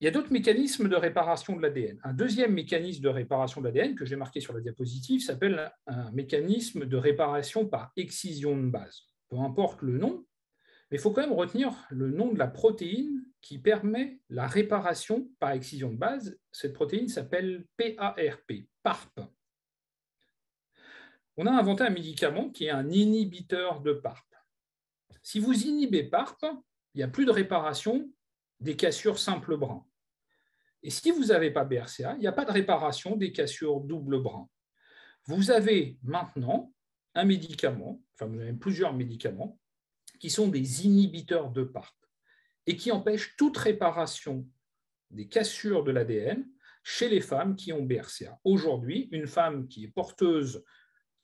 Il y a d'autres mécanismes de réparation de l'ADN. Un deuxième mécanisme de réparation de l'ADN que j'ai marqué sur la diapositive s'appelle un mécanisme de réparation par excision de base. Peu importe le nom, mais il faut quand même retenir le nom de la protéine qui permet la réparation par excision de base. Cette protéine s'appelle PARP. On a inventé un médicament qui est un inhibiteur de PARP. Si vous inhibez PARP, il n'y a plus de réparation des cassures simples brun. Et si vous n'avez pas BRCA, il n'y a pas de réparation des cassures double brun. Vous avez maintenant un médicament, enfin vous avez plusieurs médicaments, qui sont des inhibiteurs de PARP et qui empêchent toute réparation des cassures de l'ADN chez les femmes qui ont BRCA. Aujourd'hui, une femme qui est porteuse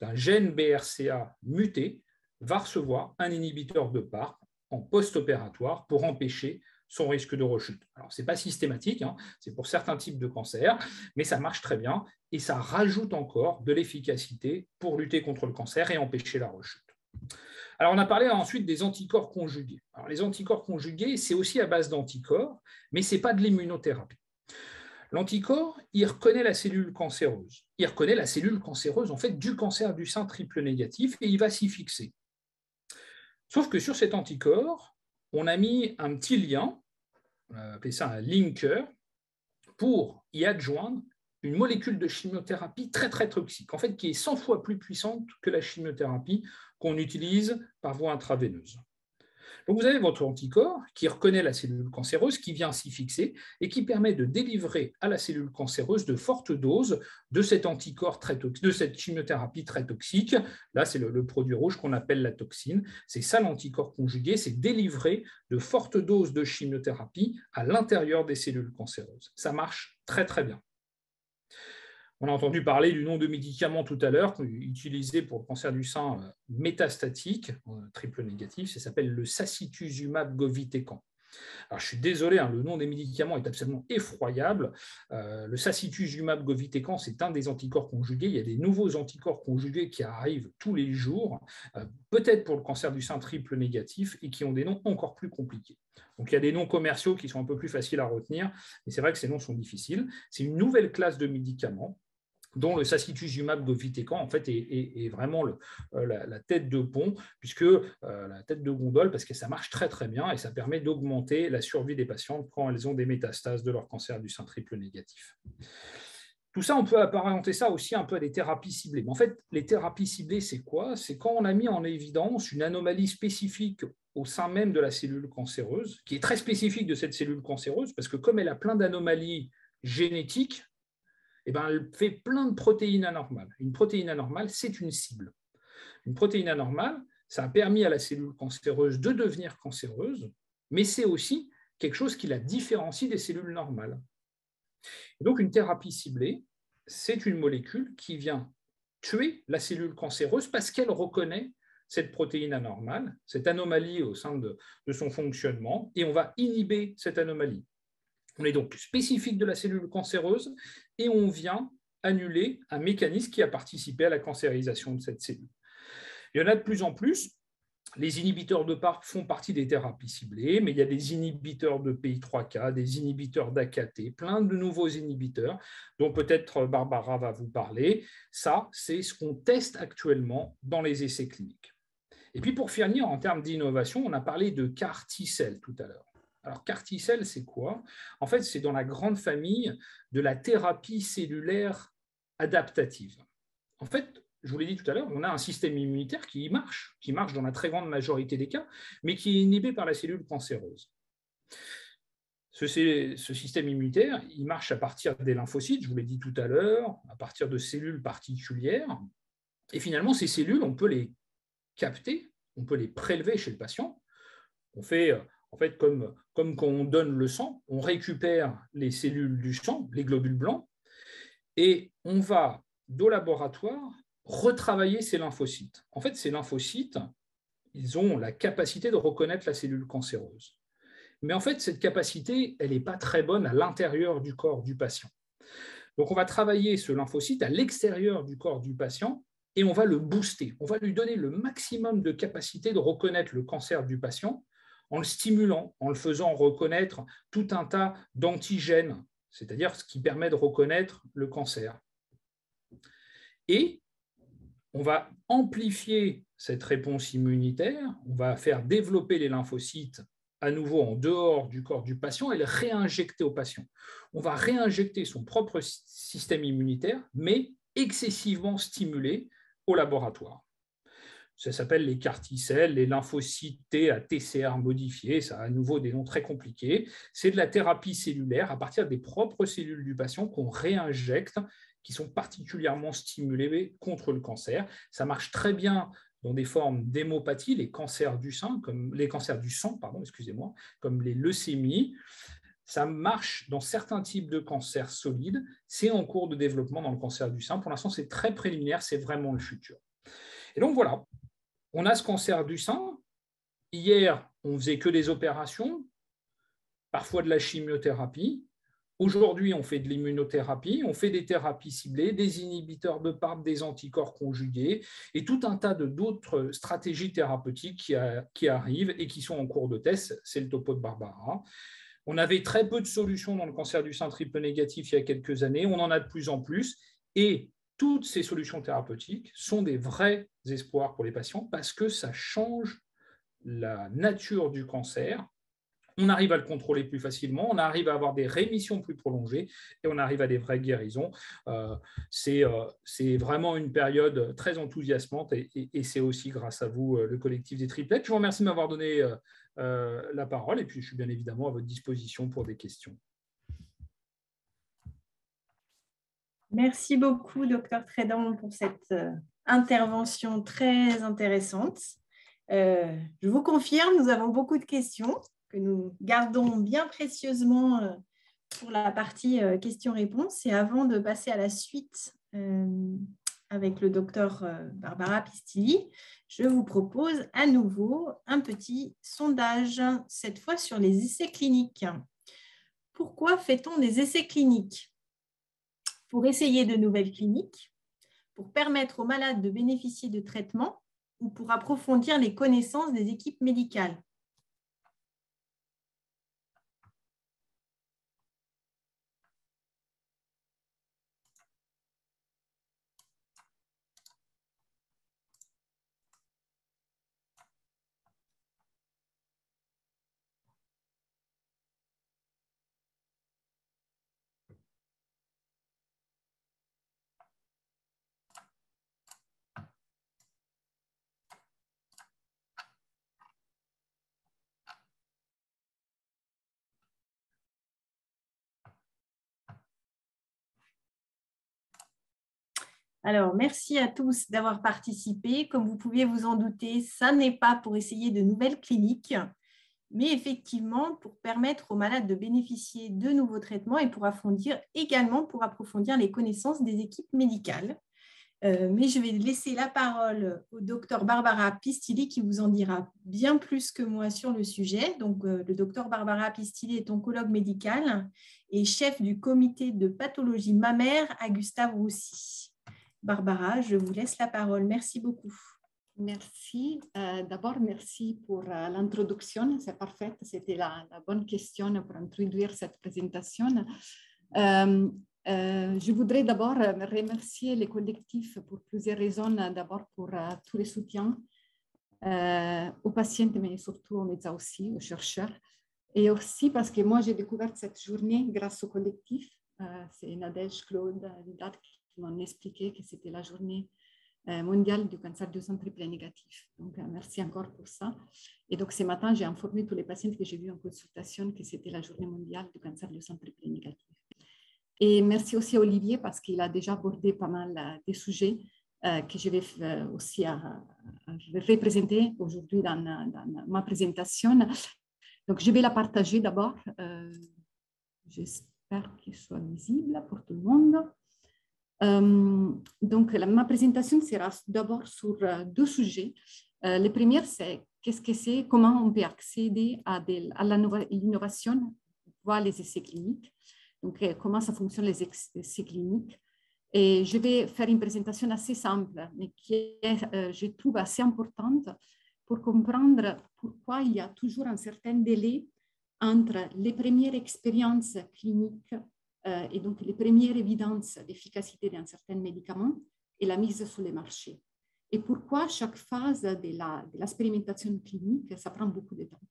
d'un gène BRCA muté va recevoir un inhibiteur de PARP en post-opératoire pour empêcher son risque de rechute. Alors, ce n'est pas systématique, hein, c'est pour certains types de cancers, mais ça marche très bien et ça rajoute encore de l'efficacité pour lutter contre le cancer et empêcher la rechute. Alors, on a parlé ensuite des anticorps conjugués. Alors, les anticorps conjugués, c'est aussi à base d'anticorps, mais ce n'est pas de l'immunothérapie. L'anticorps, il reconnaît la cellule cancéreuse. Il reconnaît la cellule cancéreuse en fait, du cancer du sein triple négatif et il va s'y fixer. Sauf que sur cet anticorps, on a mis un petit lien, on a appelé ça un linker, pour y adjoindre une molécule de chimiothérapie très très toxique, en fait, qui est 100 fois plus puissante que la chimiothérapie qu'on utilise par voie intraveineuse. Donc vous avez votre anticorps qui reconnaît la cellule cancéreuse, qui vient s'y fixer et qui permet de délivrer à la cellule cancéreuse de fortes doses de cet anticorps très toxique, de cette chimiothérapie très toxique. Là, c'est le produit rouge qu'on appelle la toxine. C'est ça l'anticorps conjugué, c'est délivrer de fortes doses de chimiothérapie à l'intérieur des cellules cancéreuses. Ça marche très très bien. On a entendu parler du nom de médicament tout à l'heure, utilisé pour le cancer du sein métastatique, triple négatif, ça s'appelle le sacituzumab govitecan. Alors, je suis désolé, hein, le nom des médicaments est absolument effroyable. Le sacituzumab govitecan, c'est un des anticorps conjugués. Il y a des nouveaux anticorps conjugués qui arrivent tous les jours, peut-être pour le cancer du sein triple négatif, et qui ont des noms encore plus compliqués. Donc, il y a des noms commerciaux qui sont un peu plus faciles à retenir, mais c'est vrai que ces noms sont difficiles. C'est une nouvelle classe de médicaments dont le sacituzumab govitecan en fait est vraiment la tête de pont, puisque la tête de gondole, parce que ça marche très très bien et ça permet d'augmenter la survie des patientes quand elles ont des métastases de leur cancer du sein triple négatif. Tout ça, on peut apparenter ça aussi un peu à des thérapies ciblées. Mais en fait, les thérapies ciblées, c'est quoi? C'est quand on a mis en évidence une anomalie spécifique au sein même de la cellule cancéreuse, qui est très spécifique de cette cellule cancéreuse, parce que comme elle a plein d'anomalies génétiques, eh ben, elle fait plein de protéines anormales. Une protéine anormale, c'est une cible. Une protéine anormale, ça a permis à la cellule cancéreuse de devenir cancéreuse, mais c'est aussi quelque chose qui la différencie des cellules normales. Et donc, une thérapie ciblée, c'est une molécule qui vient tuer la cellule cancéreuse parce qu'elle reconnaît cette protéine anormale, cette anomalie au sein de son fonctionnement, et on va inhiber cette anomalie. On est donc spécifique de la cellule cancéreuse et on vient annuler un mécanisme qui a participé à la cancérisation de cette cellule. Il y en a de plus en plus. Les inhibiteurs de PARP font partie des thérapies ciblées, mais il y a des inhibiteurs de PI3K, des inhibiteurs d'AKT, plein de nouveaux inhibiteurs dont peut-être Barbara va vous parler. Ça, c'est ce qu'on teste actuellement dans les essais cliniques. Et puis pour finir, en termes d'innovation, on a parlé de CAR T-cell tout à l'heure. Alors, CAR T-cell, c'est quoi? En fait, c'est dans la grande famille de la thérapie cellulaire adaptative. En fait, je vous l'ai dit tout à l'heure, on a un système immunitaire qui marche dans la très grande majorité des cas, mais qui est inhibé par la cellule cancéreuse. Ce système immunitaire, il marche à partir des lymphocytes, je vous l'ai dit tout à l'heure, à partir de cellules particulières. Et finalement, ces cellules, on peut les capter, on peut les prélever chez le patient. On fait... En fait, comme quand on donne le sang, on récupère les cellules du sang, les globules blancs, et on va, au laboratoire, retravailler ces lymphocytes. En fait, ces lymphocytes, ils ont la capacité de reconnaître la cellule cancéreuse. Mais en fait, cette capacité, elle n'est pas très bonne à l'intérieur du corps du patient. Donc, on va travailler ce lymphocyte à l'extérieur du corps du patient et on va le booster. On va lui donner le maximum de capacité de reconnaître le cancer du patient en le stimulant, en le faisant reconnaître tout un tas d'antigènes, c'est-à-dire ce qui permet de reconnaître le cancer. Et on va amplifier cette réponse immunitaire, on va faire développer les lymphocytes à nouveau en dehors du corps du patient et les réinjecter au patient. On va réinjecter son propre système immunitaire, mais excessivement stimulé au laboratoire. Ça s'appelle les CAR T-cells, les lymphocytes T à TCR modifiés, ça a à nouveau des noms très compliqués. C'est de la thérapie cellulaire à partir des propres cellules du patient qu'on réinjecte, qui sont particulièrement stimulées contre le cancer. Ça marche très bien dans des formes d'hémopathie, les cancers du sang, comme les leucémies, ça marche dans certains types de cancers solides. C'est en cours de développement dans le cancer du sein. Pour l'instant, c'est très préliminaire, c'est vraiment le futur. Et donc voilà, on a ce cancer du sein. Hier, on ne faisait que des opérations, parfois de la chimiothérapie. Aujourd'hui, on fait de l'immunothérapie, on fait des thérapies ciblées, des inhibiteurs de PARP, des anticorps conjugués et tout un tas d'autres stratégies thérapeutiques qui arrivent et qui sont en cours de test. C'est le topo de Barbara. On avait très peu de solutions dans le cancer du sein triple négatif il y a quelques années. On en a de plus en plus. Et toutes ces solutions thérapeutiques sont des vrais espoirs pour les patients parce que ça change la nature du cancer. On arrive à le contrôler plus facilement, on arrive à avoir des rémissions plus prolongées et on arrive à des vraies guérisons. C'est vraiment une période très enthousiasmante et c'est aussi grâce à vous, le collectif des triplettes. Je vous remercie de m'avoir donné la parole et puis je suis bien évidemment à votre disposition pour des questions. Merci beaucoup, Dr Trédan, pour cette intervention très intéressante. Je vous confirme, nous avons beaucoup de questions que nous gardons bien précieusement pour la partie questions-réponses. Et avant de passer à la suite avec le docteur Barbara Pistilli, je vous propose à nouveau un petit sondage, cette fois sur les essais cliniques. Pourquoi fait-on des essais cliniques? Pour essayer de nouvelles cliniques, pour permettre aux malades de bénéficier de traitements ou pour approfondir les connaissances des équipes médicales. Alors, merci à tous d'avoir participé. Comme vous pouvez vous en douter, ça n'est pas pour essayer de nouvelles cliniques, mais effectivement pour permettre aux malades de bénéficier de nouveaux traitements et pour approfondir les connaissances des équipes médicales. Mais je vais laisser la parole au docteur Barbara Pistilli qui vous en dira bien plus que moi sur le sujet. Donc, le docteur Barbara Pistilli est oncologue médical et chef du comité de pathologie mammaire à Gustave-Roussy. Barbara, je vous laisse la parole. Merci beaucoup. Merci. D'abord, merci pour l'introduction. C'est parfait. C'était la bonne question pour introduire cette présentation. Je voudrais d'abord remercier les collectifs pour plusieurs raisons. D'abord, pour tous les soutiens aux patients, mais surtout aux médecins aussi, aux chercheurs. Et aussi parce que moi, j'ai découvert cette journée grâce au collectif. C'est Nadège, Claude, Lidat qui m'ont expliqué que c'était la journée mondiale du cancer du sein triple négatif. Donc, merci encore pour ça. Et donc, ce matin, j'ai informé tous les patients que j'ai vus en consultation que c'était la journée mondiale du cancer du sein triple négatif. Et merci aussi à Olivier parce qu'il a déjà abordé pas mal des sujets que je vais aussi représenter aujourd'hui dans ma présentation. Donc, je vais la partager d'abord. J'espère qu'il soit visible pour tout le monde. Donc, ma présentation sera d'abord sur deux sujets. Le premier, c'est qu'est-ce que c'est, comment on peut accéder à l'innovation, voir les essais cliniques. Donc, comment ça fonctionne les essais cliniques. Et je vais faire une présentation assez simple, mais qui est, je trouve, assez importante pour comprendre pourquoi il y a toujours un certain délai entre les premières expériences cliniques et donc les premières évidences d'efficacité d'un certain médicament et la mise sur le marché. Et pourquoi chaque phase de l'expérimentation clinique, ça prend beaucoup de temps.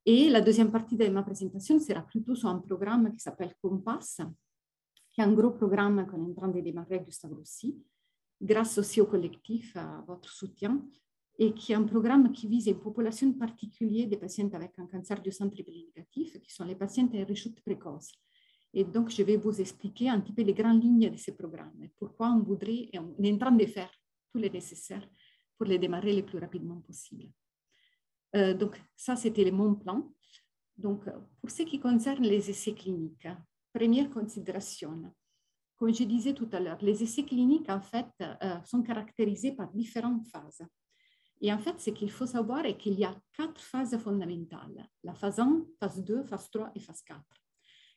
Et la deuxième partie de ma présentation sera plutôt sur un programme qui s'appelle Compass, qui est un gros programme qu'on est en train de démarrer à Gustave-Roussy, grâce aussi au collectif, à votre soutien, et qui est un programme qui vise une population particulière des patients avec un cancer du sein triple négatif, qui sont les patients à rechute précoce. Et donc, je vais vous expliquer un petit peu les grandes lignes de ce programme et pourquoi on voudrait, et on est en train de faire tout le nécessaire pour les démarrer le plus rapidement possible. Donc, ça, c'était mon plan. Donc, pour ce qui concerne les essais cliniques, première considération, comme je disais tout à l'heure, les essais cliniques, en fait, sont caractérisés par différentes phases. Et en fait, ce qu'il faut savoir est qu'il y a 4 phases fondamentales, la phase 1, phase 2, phase 3 et phase 4.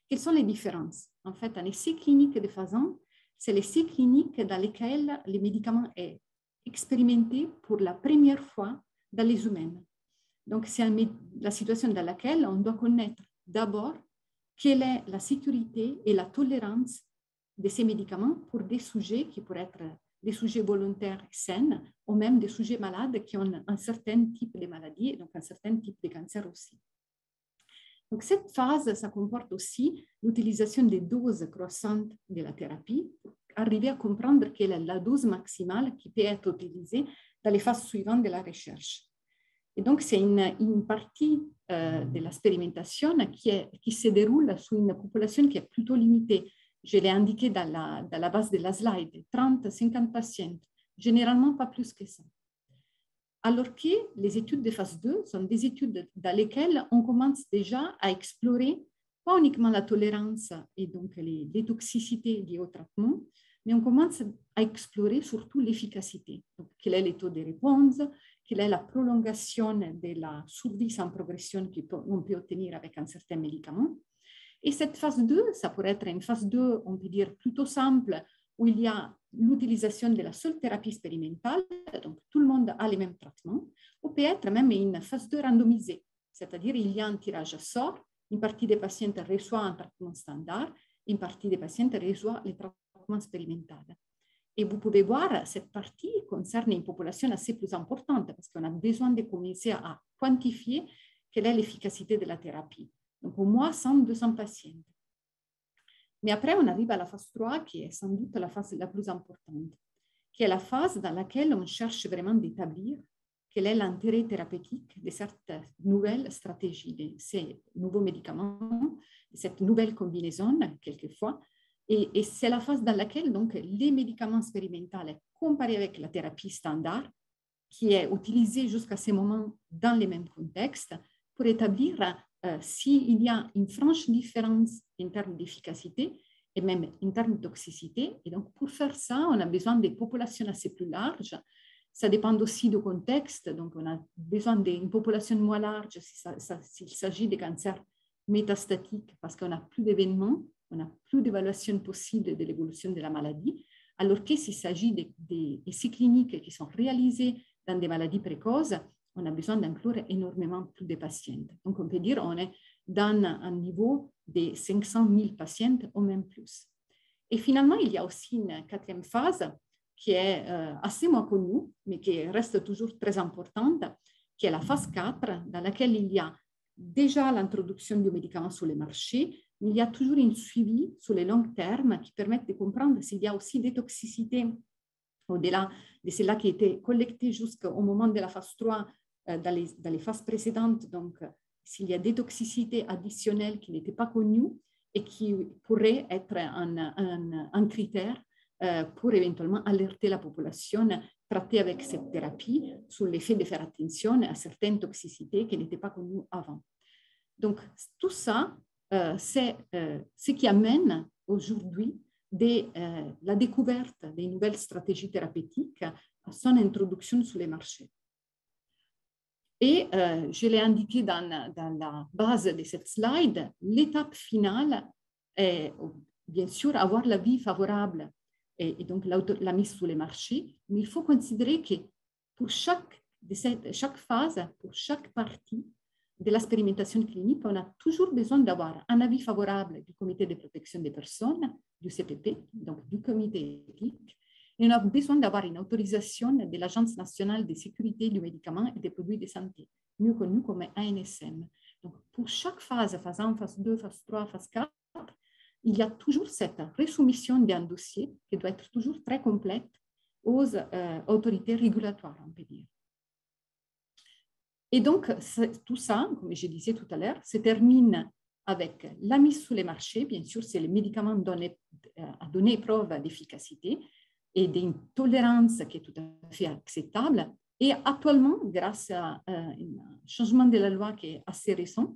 Quelles sont les différences? En fait, un essai clinique de phase 1, c'est l'essai clinique dans lequel le médicament est expérimenté pour la première fois dans les humains. Donc, c'est la situation dans laquelle on doit connaître d'abord quelle est la sécurité et la tolérance de ces médicaments pour des sujets qui pourraient être des sujets volontaires sains ou même des sujets malades qui ont un certain type de maladie et donc un certain type de cancer aussi. Donc, cette phase, ça comporte aussi l'utilisation des doses croissantes de la thérapie pour arriver à comprendre quelle est la dose maximale qui peut être utilisée dans les phases suivantes de la recherche. Et donc, c'est une partie de l'expérimentation qui se déroule sur une population qui est plutôt limitée. Je l'ai indiqué dans la base de la slide, 30-50 patients, généralement pas plus que ça. Alors que les études de phase 2 sont des études dans lesquelles on commence déjà à explorer pas uniquement la tolérance et donc les toxicités liées au traitement, mais on commence à explorer surtout l'efficacité. Donc, quel est le taux de réponse, quelle est la prolongation de la survie sans progression qu'on peut obtenir avec un certain médicament. Et cette phase 2, ça pourrait être une phase 2, on peut dire, plutôt simple, où il y a l'utilisation de la seule thérapie expérimentale, donc tout le monde a les mêmes traitements, ou peut-être même une phase 2 randomisée, c'est-à-dire il y a un tirage à sort, une partie des patients reçoit un traitement standard, une partie des patients reçoit le traitement expérimental. Et vous pouvez voir, cette partie concerne une population assez plus importante parce qu'on a besoin de commencer à quantifier quelle est l'efficacité de la thérapie. Donc, au moins 100-200 patients. Mais après, on arrive à la phase 3, qui est sans doute la phase la plus importante, qui est la phase dans laquelle on cherche vraiment d'établir quel est l'intérêt thérapeutique de cette nouvelle stratégie, de ces nouveaux médicaments, de cette nouvelle combinaison, quelquefois. Et c'est la phase dans laquelle donc, les médicaments expérimentaux comparés avec la thérapie standard, qui est utilisée jusqu'à ce moment dans les mêmes contextes, pour établir s'il y a une franche différence en termes d'efficacité et même en termes de toxicité. Et donc, pour faire ça, on a besoin de populations assez plus larges. Ça dépend aussi du contexte. Donc, on a besoin d'une population moins large s'il s'agit de cancers métastatiques parce qu'on n'a plus d'événements, on n'a plus d'évaluation possible de l'évolution de la maladie, alors que s'il s'agit d'essais cliniques qui sont réalisés dans des maladies précoces, on a besoin d'inclure énormément plus de patients. Donc, on peut dire qu'on est dans un niveau de 500 000 patients ou même plus. Et finalement, il y a aussi une quatrième phase qui est assez moins connue, mais qui reste toujours très importante, qui est la phase 4, dans laquelle il y a déjà l'introduction du médicament sur le marché, mais il y a toujours un suivi sur le long terme qui permet de comprendre s'il y a aussi des toxicités au-delà de celles qui étaient collectées jusqu'au moment de la phase 3 dans les phases précédentes. Donc, s'il y a des toxicités additionnelles qui n'étaient pas connues et qui pourraient être un critère pour éventuellement alerter la population traitée avec cette thérapie sur l'effet de faire attention à certaines toxicités qui n'étaient pas connues avant. Donc, tout ça, c'est ce qui amène aujourd'hui la découverte des nouvelles stratégies thérapeutiques à son introduction sur les marchés. Et je l'ai indiqué dans la base de cette slide, l'étape finale est bien sûr avoir l'avis favorable et donc la mise sur les marchés, mais il faut considérer que pour chaque phase, pour chaque partie de l'expérimentation clinique, on a toujours besoin d'avoir un avis favorable du comité de protection des personnes, du CPP, donc du comité éthique, et on a besoin d'avoir une autorisation de l'Agence nationale de sécurité du médicament et des produits de santé, mieux connue comme ANSM. Donc, pour chaque phase, phase 1, phase 2, phase 3, phase 4, il y a toujours cette resoumission d'un dossier qui doit être toujours très complète aux autorités régulatoires, on peut dire. Et donc, tout ça, comme je disais tout à l'heure, se termine avec la mise sur les marchés. Bien sûr, c'est le médicament à donner preuve d'efficacité et d'une tolérance qui est tout à fait acceptable. Et actuellement, grâce à un changement de la loi qui est assez récent,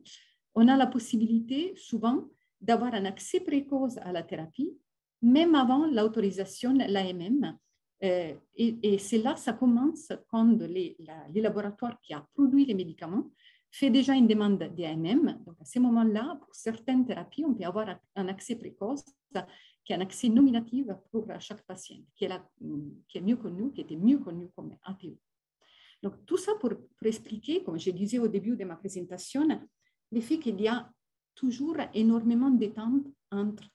on a la possibilité souvent d'avoir un accès précoce à la thérapie, même avant l'autorisation, l'AMM. Et c'est là, ça commence quand les laboratoires qui a produit les médicaments fait déjà une demande d'AMM. Donc, à ce moment-là, pour certaines thérapies, on peut avoir un accès précoce, qui est un accès nominatif pour chaque patient, qui est mieux connu, qui était mieux connu comme APO. Donc, tout ça pour expliquer, comme je disais au début de ma présentation, le fait qu'il y a toujours énormément d'étapes entre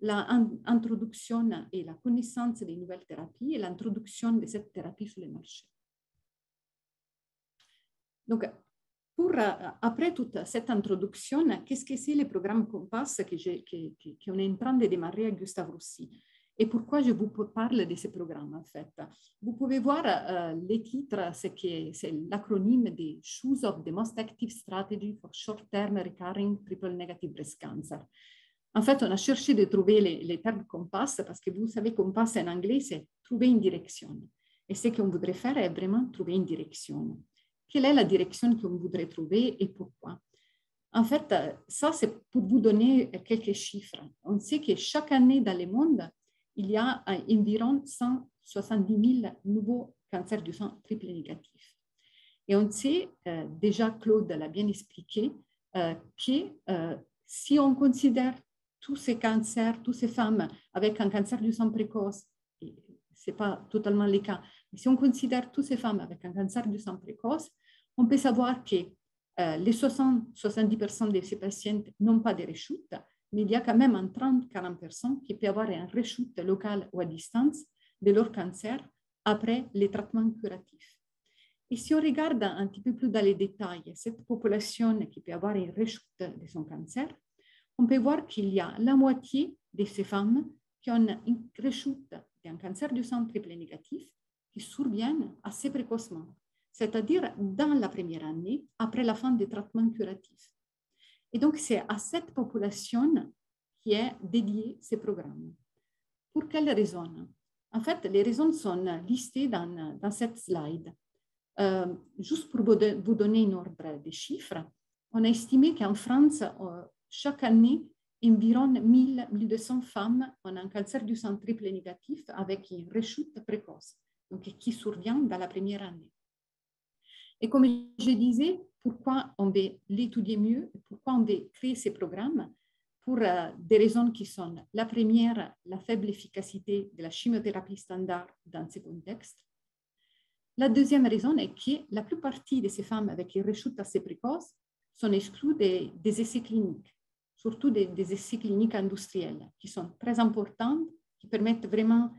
l'introduction et la connaissance des nouvelles thérapies et l'introduction de cette thérapie sur le marché. Donc, après toute cette introduction, qu'est-ce que c'est le programme Compass qu'on est en train de démarrer à Gustave Roussy? Et pourquoi je vous parle de ce programme, en fait? Vous pouvez voir les titres, c'est l'acronyme des Choose of the Most Active Strategy for Short-Term Recurring Triple Negative Breast Cancer. En fait, on a cherché de trouver les termes Compass parce que vous savez, Compass en anglais, c'est trouver une direction. Et ce qu'on voudrait faire est vraiment trouver une direction. Quelle est la direction qu'on voudrait trouver et pourquoi? En fait, ça, c'est pour vous donner quelques chiffres. On sait que chaque année dans le monde, il y a environ 170 000 nouveaux cancers du sang triple négatifs. Et on sait, déjà Claude l'a bien expliqué, que si on considère tous ces cancers, toutes ces femmes avec un cancer du sang précoce, ce n'est pas totalement le cas, mais si on considère toutes ces femmes avec un cancer du sang précoce, on peut savoir que les 70% de ces patientes n'ont pas de rechute, mais il y a quand même un 30-40% qui peut avoir un rechute local ou à distance de leur cancer après les traitements curatifs. Et si on regarde un petit peu plus dans les détails, cette population qui peut avoir une rechute de son cancer, on peut voir qu'il y a la moitié de ces femmes qui ont une rechute d'un cancer du sang triple négatif qui surviennent assez précocement, c'est-à-dire dans la première année après la fin des traitements curatifs. Et donc, c'est à cette population qui est dédié ce programme. Pour quelles raisons? En fait, les raisons sont listées dans cette slide. Juste pour vous donner un ordre de chiffres, on a estimé qu'en France, chaque année, environ 1200 femmes ont un cancer du sang triple négatif avec une rechute précoce, donc qui survient dans la première année. Et comme je disais, pourquoi on veut l'étudier mieux, pourquoi on veut créer ces programmes? Pour des raisons qui sont, la première, la faible efficacité de la chimiothérapie standard dans ce contexte. La deuxième raison est que la plupart de ces femmes avec une rechute assez précoce sont exclues des essais cliniques, surtout des essais cliniques industriels, qui sont très importants, qui permettent vraiment,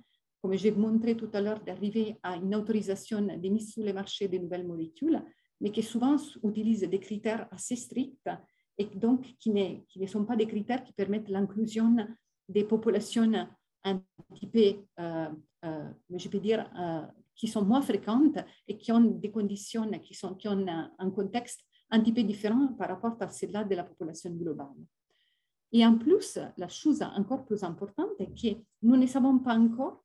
comme j'ai montré tout à l'heure, d'arriver à une autorisation de mise sur le marché de nouvelles molécules, mais qui souvent utilisent des critères assez stricts et donc qui ne sont pas des critères qui permettent l'inclusion des populations un petit peu, je peux dire, qui sont moins fréquentes et qui ont des conditions, qui ont un contexte un petit peu différent par rapport à celle-là de la population globale. Et en plus, la chose encore plus importante est que nous ne savons pas encore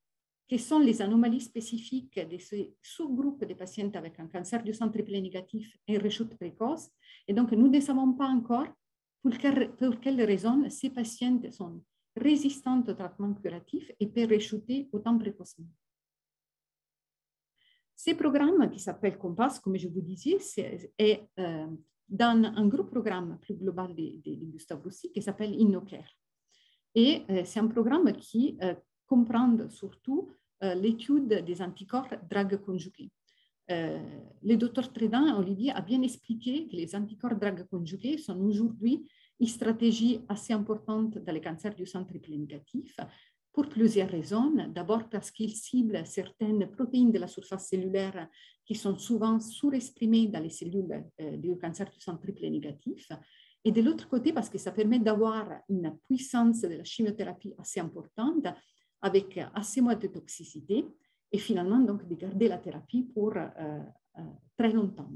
quelles sont les anomalies spécifiques de ce sous-groupe de patients avec un cancer du sang triple négatif et rechute précoce. Et donc, nous ne savons pas encore pour quelles raisons ces patients sont résistants au traitement curatif et peuvent rechuter autant précocement. Ce programme qui s'appelle Compass, comme je vous disais, est dans un gros programme plus global de Gustave Roussy qui s'appelle InnoCare. Et c'est un programme qui comprend surtout l'étude des anticorps drug conjugués. Le docteur Trédan, Olivier, a bien expliqué que les anticorps drug conjugués sont aujourd'hui une stratégie assez importante dans les cancers du sang triple négatif pour plusieurs raisons. D'abord parce qu'ils ciblent certaines protéines de la surface cellulaire qui sont souvent surexprimées dans les cellules du cancer du sang triple négatif. Et de l'autre côté, parce que ça permet d'avoir une puissance de la chimiothérapie assez importante avec assez moins de toxicité et finalement donc de garder la thérapie pour très longtemps.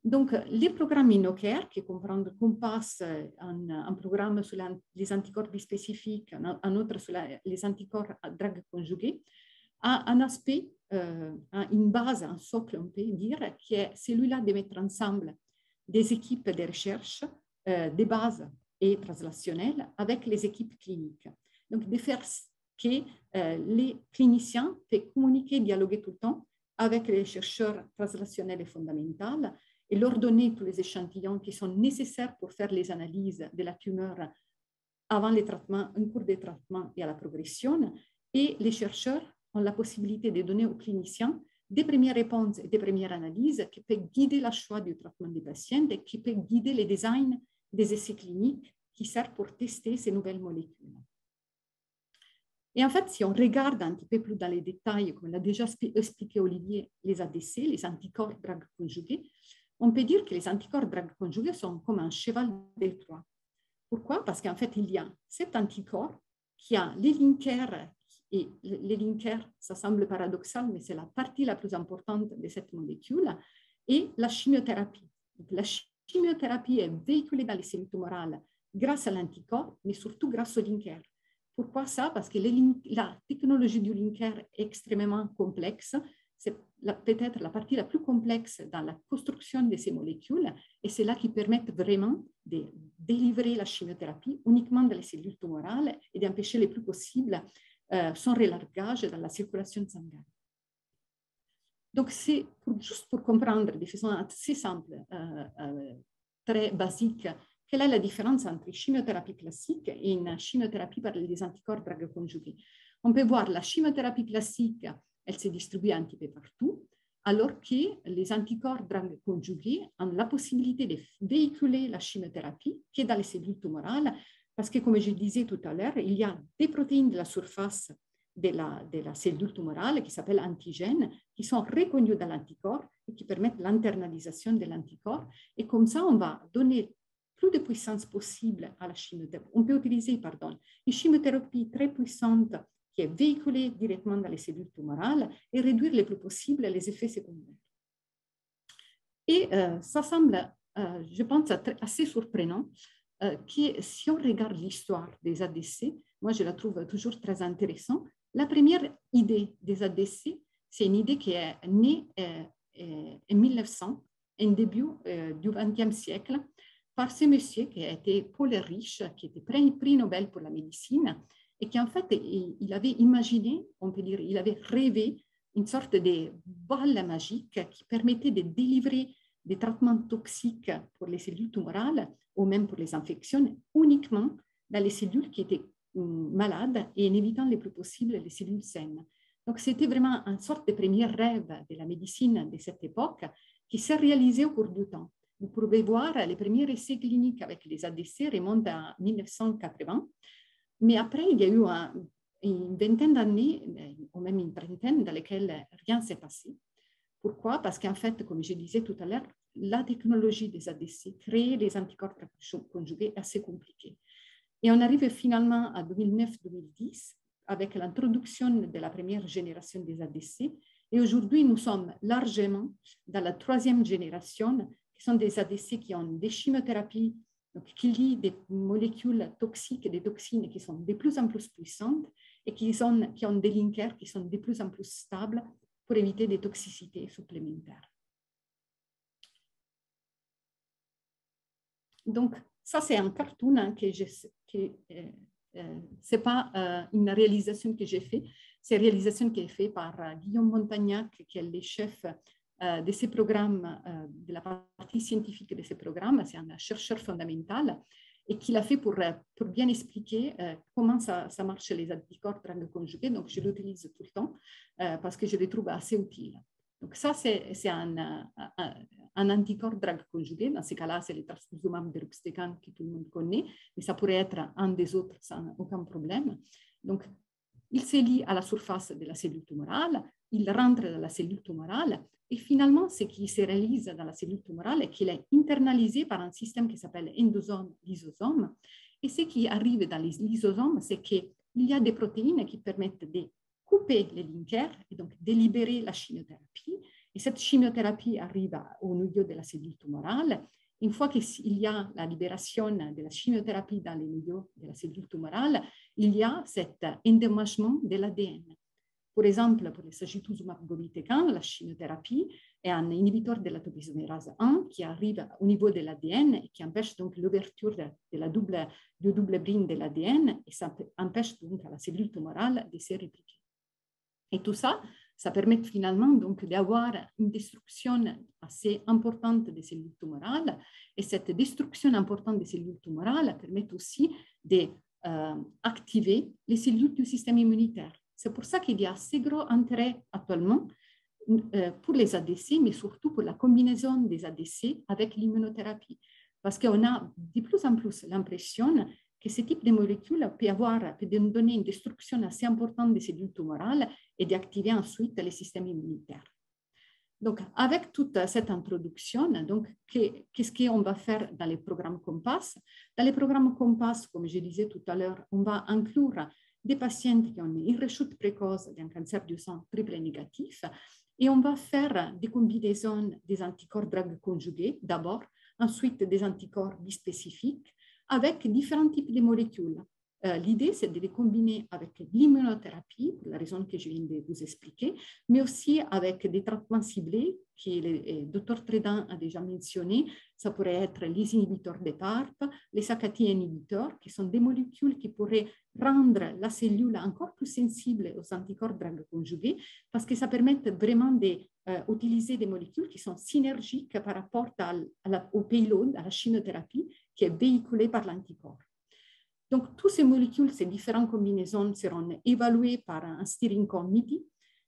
Donc, les programmes InnoCare, qui comprennent Compass, un programme sur les anticorps bispécifiques, un autre sur les anticorps drug conjugués, a un aspect, une base, un socle, on peut dire, qui est celui-là de mettre ensemble des équipes de recherche de base et translationnelles avec les équipes cliniques. Donc, de faire que les cliniciens puissent communiquer, dialoguer tout le temps avec les chercheurs translationnels et fondamentaux et leur donner tous les échantillons qui sont nécessaires pour faire les analyses de la tumeur avant les traitements, en cours des traitements et à la progression. Et les chercheurs ont la possibilité de donner aux cliniciens des premières réponses et des premières analyses qui peuvent guider le choix du traitement des patients et qui peuvent guider le design des essais cliniques qui servent pour tester ces nouvelles molécules. Et en fait, si on regarde un petit peu plus dans les détails, comme l'a déjà expliqué Olivier, les ADC, les anticorps drug conjugués, on peut dire que les anticorps drug conjugués sont comme un cheval de Troie. Pourquoi? Parce qu'en fait, il y a cet anticorps qui a les linkers, et les linkers, ça semble paradoxal, mais c'est la partie la plus importante de cette molécule, et la chimiothérapie. Donc, la chimiothérapie est véhiculée dans les cellules tumorales grâce à l'anticorps, mais surtout grâce au linker. Pourquoi ça? Parce que la technologie du linker est extrêmement complexe. C'est peut-être la partie la plus complexe dans la construction de ces molécules, et c'est là qui permet vraiment de délivrer la chimiothérapie uniquement dans les cellules tumorales et d'empêcher le plus possible son relargage dans la circulation sanguine. Donc, c'est juste pour comprendre de façon assez simple, très basique, quelle est la différence entre une chimiothérapie classique et une chimiothérapie par les anticorps drug conjugués. On peut voir la chimiothérapie classique, elle se distribue un petit peu partout, alors que les anticorps drug conjugués ont la possibilité de véhiculer la chimiothérapie qui est dans les cellules tumorales, parce que, comme je disais tout à l'heure, il y a des protéines de la surface de la cellule tumorale qui s'appellent antigènes, qui sont reconnus dans l'anticorps et qui permettent l'internalisation de l'anticorps. Et comme ça, on va donner plus de puissance possible à la chimiothérapie. On peut utiliser, une chimiothérapie très puissante qui est véhiculée directement dans les cellules tumorales et réduire le plus possible les effets secondaires. Et ça semble, je pense, assez surprenant que si on regarde l'histoire des ADC, moi je la trouve toujours très intéressante. La première idée des ADC, c'est une idée qui est née en 1900, en début du XXe siècle, par ce monsieur qui a été Paul Ehrlich, qui était prix Nobel pour la médecine, et qui en fait, il avait imaginé, on peut dire, il avait rêvé une sorte de balle magique qui permettait de délivrer des traitements toxiques pour les cellules tumorales ou même pour les infections uniquement dans les cellules qui étaient malades et en évitant le plus possible les cellules saines. Donc, c'était vraiment une sorte de premier rêve de la médecine de cette époque qui s'est réalisé au cours du temps. Vous pouvez voir, les premiers essais cliniques avec les ADC remontent à 1980, mais après, il y a eu une vingtaine d'années, ou même une trentaine, dans lesquelles rien ne s'est passé. Pourquoi? Parce qu'en fait, comme je disais tout à l'heure, la technologie des ADC, créer les anticorps conjugués, est assez compliquée. Et on arrive finalement à 2009-2010 avec l'introduction de la première génération des ADC. Et aujourd'hui, nous sommes largement dans la troisième génération, qui sont des ADC qui ont des chimiothérapies, donc qui lient des molécules toxiques et des toxines qui sont de plus en plus puissantes et qui ont des linkers qui sont de plus en plus stables pour éviter des toxicités supplémentaires. Donc, ça, c'est un cartoon hein, c'est pas une réalisation que j'ai faite, c'est une réalisation qui est faite par Guillaume Montagnac, qui est le chef de ces programmes, de la partie scientifique de ces programmes. C'est un chercheur fondamental et qui l'a fait pour bien expliquer comment ça marche les anticorps drug conjugués. Donc, je l'utilise tout le temps parce que je les trouve assez utiles. Donc, ça, c'est un anticorps drug conjugué. Dans ce cas-là, c'est le trastuzumab deruxtecan que tout le monde connaît, mais ça pourrait être un des autres sans aucun problème. Donc, il se lie à la surface de la cellule tumorale, il rentre dans la cellule tumorale, et finalement, ce qui se réalise dans la cellule tumorale est qu'il est internalisé par un système qui s'appelle endosome-lysosome. Et ce qui arrive dans les lysosomes, c'est qu'il y a des protéines qui permettent de couper les linkers et donc de libérer la chimiothérapie. Et cette chimiothérapie arrive au noyau de la cellule tumorale. Une fois qu'il y a la libération de la chimiothérapie dans les noyaux de la cellule tumorale, il y a cet endommagement de l'ADN. Par exemple, pour le sagituzumab govitecan, la chimiothérapie est un inhibiteur de la topoisomérase 1 qui arrive au niveau de l'ADN et qui empêche donc l'ouverture de la double brine de l'ADN et ça empêche donc à la cellule tumorale de se répliquer. Et tout ça, ça permet finalement donc d'avoir une destruction assez importante des cellules tumorales et cette destruction importante des cellules tumorales permet aussi d'activer les cellules du système immunitaire. C'est pour ça qu'il y a assez gros intérêt actuellement pour les ADC, mais surtout pour la combinaison des ADC avec l'immunothérapie. Parce qu'on a de plus en plus l'impression que ce type de molécule peut donner une destruction assez importante des cellules tumorales et d'activer ensuite les systèmes immunitaires. Donc, avec toute cette introduction, qu'est-ce qu'on va faire dans les programmes Compass? Dans les programmes Compass, comme je disais tout à l'heure, on va inclure des patients qui ont une rechute précoce d'un cancer du sang triple négatif et on va faire des combinaisons des anticorps drug conjugués d'abord, ensuite des anticorps bispécifiques avec différents types de molécules. L'idée, c'est de les combiner avec l'immunothérapie, pour la raison que je viens de vous expliquer, mais aussi avec des traitements ciblés que le Dr Tredan a déjà mentionné. Ça pourrait être les inhibiteurs de PARP, les AKT inhibiteurs, qui sont des molécules qui pourraient rendre la cellule encore plus sensible aux anticorps drug conjugués, parce que ça permet vraiment d'utiliser des molécules qui sont synergiques par rapport au payload, à la chimiothérapie, qui est véhiculée par l'anticorps. Donc, toutes ces molécules, ces différentes combinaisons seront évaluées par un steering committee.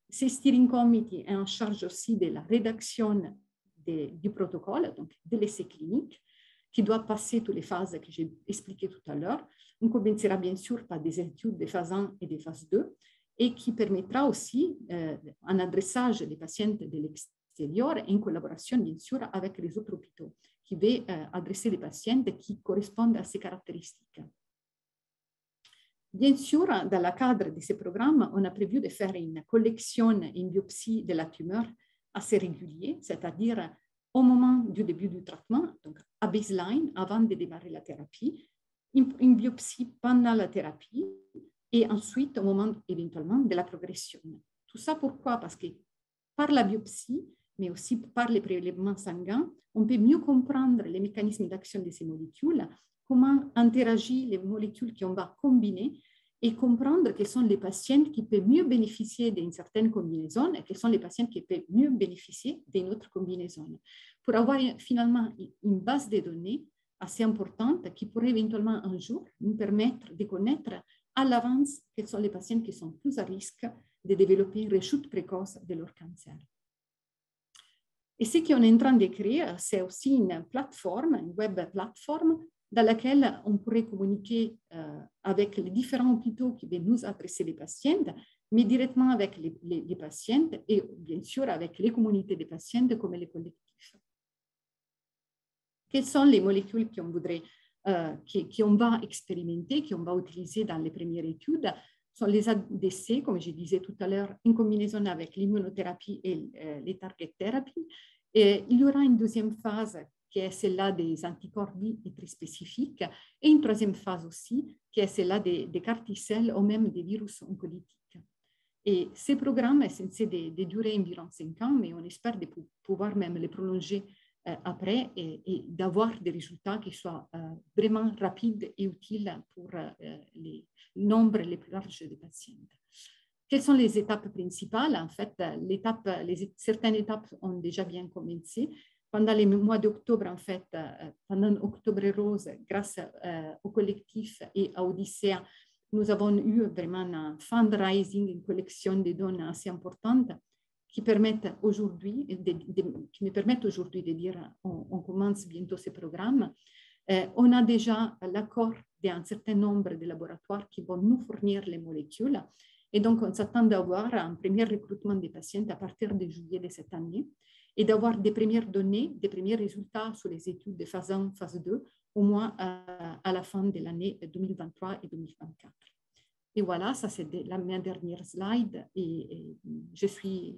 Ce steering committee est en charge aussi de la rédaction du protocole, donc de l'essai clinique, qui doit passer toutes les phases que j'ai expliquées tout à l'heure. On commencera bien sûr par des études de phase 1 et de phase 2 et qui permettra aussi un adressage des patients de l'extérieur et en collaboration bien sûr avec les autres hôpitaux qui vont adresser les patients qui correspondent à ces caractéristiques. Bien sûr, dans le cadre de ce programme, on a prévu de faire une collection, une biopsie de la tumeur assez régulière, c'est-à-dire au moment du début du traitement, donc à baseline, avant de démarrer la thérapie, une biopsie pendant la thérapie et ensuite au moment éventuellement de la progression. Tout ça pourquoi? Parce que par la biopsie, mais aussi par les prélèvements sanguins, on peut mieux comprendre les mécanismes d'action de ces molécules, comment interagissent les molécules qu'on va combiner et comprendre quels sont les patients qui peuvent mieux bénéficier d'une certaine combinaison et quels sont les patients qui peuvent mieux bénéficier d'une autre combinaison. Pour avoir finalement une base de données assez importante qui pourrait éventuellement un jour nous permettre de connaître à l'avance quels sont les patients qui sont plus à risque de développer une rechute précoce de leur cancer. Et ce qu'on est en train de créer, c'est aussi une plateforme, une web plateforme, dans laquelle on pourrait communiquer avec les différents hôpitaux qui vont nous adresser les patients, mais directement avec les patients et bien sûr avec les communautés de patients comme les collectifs. Quelles sont les molécules qu'on va expérimenter, qu'on va utiliser dans les premières études? Ce sont les ADC, comme je disais tout à l'heure, en combinaison avec l'immunothérapie et les target therapy. Et il y aura une deuxième phase qui est celle-là des anticorps trispécifiques, et une troisième phase aussi, qui est celle-là des CAR-T-cells ou même des virus oncolytiques. Et ces programmes sont censés de durer environ 5 ans, mais on espère de pouvoir même les prolonger après et d'avoir des résultats qui soient vraiment rapides et utiles pour les nombres les plus larges de patients. Quelles sont les étapes principales? En fait, certaines étapes ont déjà bien commencé. Pendant les mois d'octobre, en fait, pendant Octobre Rose, grâce au collectif et à Odyssea, nous avons eu vraiment un fundraising, une collection de dons assez importante qui me permettent aujourd'hui de dire on commence bientôt ce programme. On a déjà l'accord d'un certain nombre de laboratoires qui vont nous fournir les molécules. Et donc, on s'attend d'avoir un premier recrutement des patients à partir de juillet de cette année et d'avoir des premières données, des premiers résultats sur les études de phase 1, phase 2, au moins à la fin de l'année 2023 et 2024. Et voilà, ça c'est ma dernière slide et je suis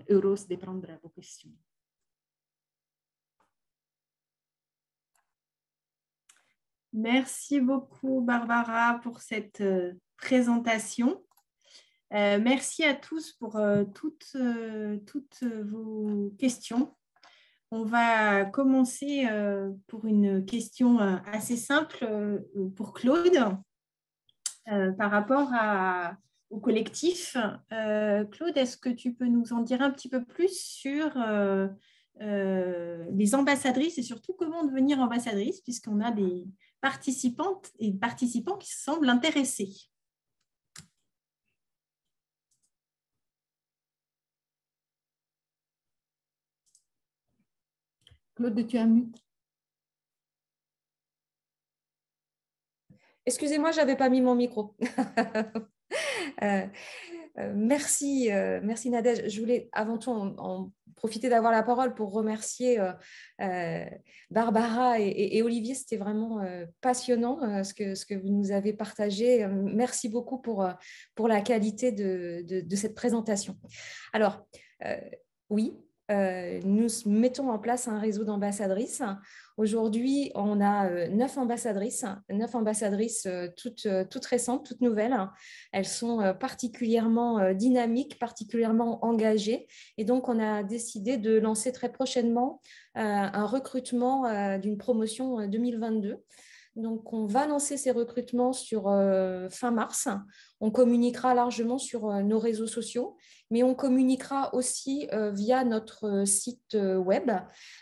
heureuse de prendre vos questions. Merci beaucoup, Barbara, pour cette présentation. Merci à tous pour toutes vos questions. On va commencer pour une question assez simple pour Claude par rapport au collectif. Claude, est-ce que tu peux nous en dire un petit peu plus sur les ambassadrices et surtout comment devenir ambassadrice, puisqu'on a des participantes et participants qui semblent intéressés. Claude, tu as mute. Excusez-moi, je n'avais pas mis mon micro. Merci Nadège. Je voulais avant tout en profiter d'avoir la parole pour remercier Barbara et Olivier. C'était vraiment passionnant ce que vous nous avez partagé. Merci beaucoup pour la qualité de cette présentation. Alors, oui. Nous mettons en place un réseau d'ambassadrices. Aujourd'hui, on a 9 ambassadrices toutes récentes, toutes nouvelles. Elles sont particulièrement dynamiques, particulièrement engagées. Et donc, on a décidé de lancer très prochainement un recrutement d'une promotion 2022. Donc, on va lancer ces recrutements sur fin mars. On communiquera largement sur nos réseaux sociaux, mais on communiquera aussi via notre site web.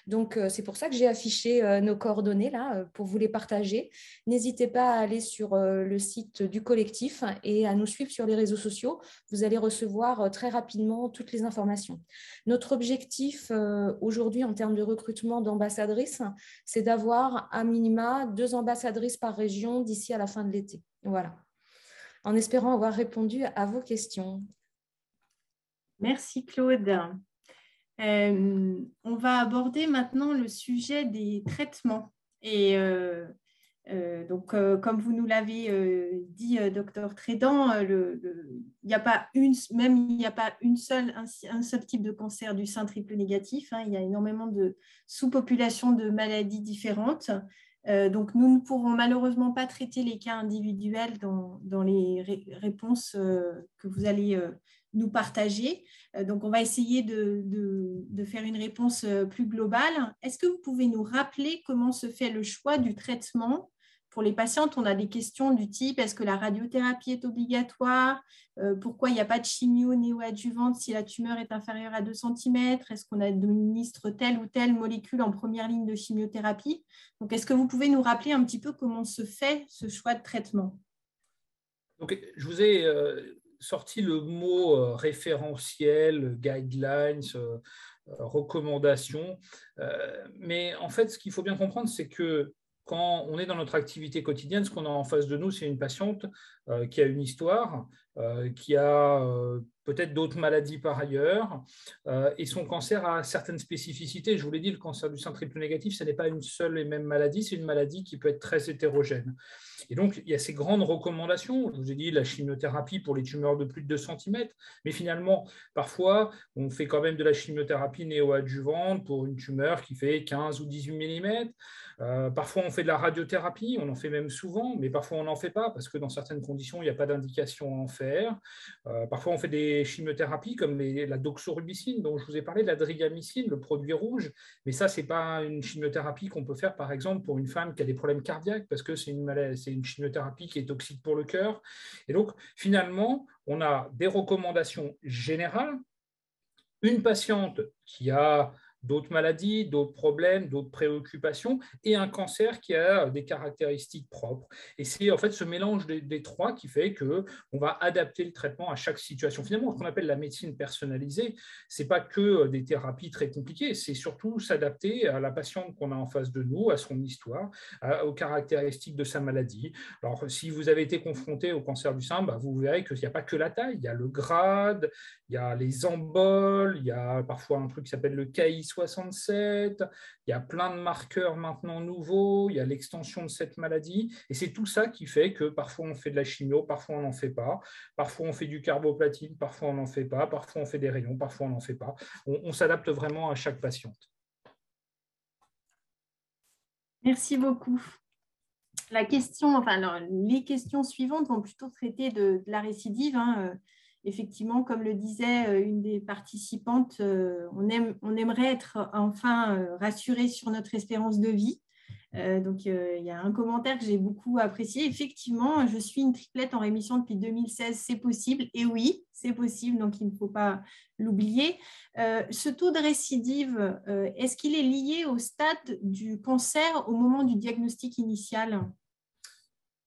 Donc, c'est pour ça que j'ai affiché nos coordonnées là pour vous les partager. N'hésitez pas à aller sur le site du collectif et à nous suivre sur les réseaux sociaux. Vous allez recevoir très rapidement toutes les informations. Notre objectif aujourd'hui en termes de recrutement d'ambassadrices, c'est d'avoir à minima 2 ambassadrices par région d'ici à la fin de l'été. Voilà. En espérant avoir répondu à vos questions. Merci Claude. On va aborder maintenant le sujet des traitements. Et donc, comme vous nous l'avez dit, docteur Trédan, il n'y a pas un seul type de cancer du sein triple négatif. Hein, il y a énormément de sous-populations de maladies différentes. Donc, nous ne pourrons malheureusement pas traiter les cas individuels dans les réponses que vous allez nous partager. Donc, on va essayer de faire une réponse plus globale. Est-ce que vous pouvez nous rappeler comment se fait le choix du traitement? Pour les patientes, on a des questions du type est-ce que la radiothérapie est obligatoire? Pourquoi il n'y a pas de chimio néoadjuvante si la tumeur est inférieure à 2 cm? Est-ce qu'on administre telle ou telle molécule en première ligne de chimiothérapie? Donc, est-ce que vous pouvez nous rappeler un petit peu comment se fait ce choix de traitement? Donc, je vous ai sorti le mot référentiel, guidelines, recommandations. Mais en fait, ce qu'il faut bien comprendre, c'est que quand on est dans notre activité quotidienne, ce qu'on a en face de nous, c'est une patiente qui a une histoire, qui a peut-être d'autres maladies par ailleurs, et son cancer a certaines spécificités. Je vous l'ai dit, le cancer du sein triple négatif, ce n'est pas une seule et même maladie, c'est une maladie qui peut être très hétérogène. Et donc, il y a ces grandes recommandations. Je vous ai dit la chimiothérapie pour les tumeurs de plus de 2 cm, mais finalement, parfois, on fait quand même de la chimiothérapie néoadjuvante pour une tumeur qui fait 15 ou 18 mm. Parfois, on fait de la radiothérapie, on en fait même souvent, mais parfois, on n'en fait pas parce que dans certaines conditions, il n'y a pas d'indication à en faire. Parfois, on fait des chimiothérapies comme la doxorubicine, dont je vous ai parlé, de la drigamycine, le produit rouge. Mais ça, ce n'est pas une chimiothérapie qu'on peut faire, par exemple, pour une femme qui a des problèmes cardiaques parce que c'est une chimiothérapie qui est toxique pour le cœur. Et donc, finalement, on a des recommandations générales. Une patiente qui a d'autres maladies, d'autres problèmes, d'autres préoccupations, et un cancer qui a des caractéristiques propres. Et c'est en fait ce mélange des trois qui fait qu'on va adapter le traitement à chaque situation. Finalement, ce qu'on appelle la médecine personnalisée, ce n'est pas que des thérapies très compliquées, c'est surtout s'adapter à la patiente qu'on a en face de nous, à son histoire, aux caractéristiques de sa maladie. Alors, si vous avez été confronté au cancer du sein, vous verrez qu'il n'y a pas que la taille, il y a le grade, il y a les emboles, il y a parfois un truc qui s'appelle le KI67, il y a plein de marqueurs maintenant nouveaux, il y a l'extension de cette maladie, et c'est tout ça qui fait que parfois on fait de la chimio, parfois on n'en fait pas, parfois on fait du carboplatine, parfois on n'en fait pas, parfois on fait des rayons, parfois on n'en fait pas. On s'adapte vraiment à chaque patiente. Merci beaucoup. Les questions suivantes vont plutôt traiter de la récidive. effectivement, comme le disait une des participantes, on aimerait être enfin rassuré sur notre espérance de vie. Donc, il y a un commentaire que j'ai beaucoup apprécié. Effectivement, je suis une triplette en rémission depuis 2016, c'est possible. Et oui, c'est possible, donc il ne faut pas l'oublier. Ce taux de récidive, est-ce qu'il est lié au stade du cancer au moment du diagnostic initial?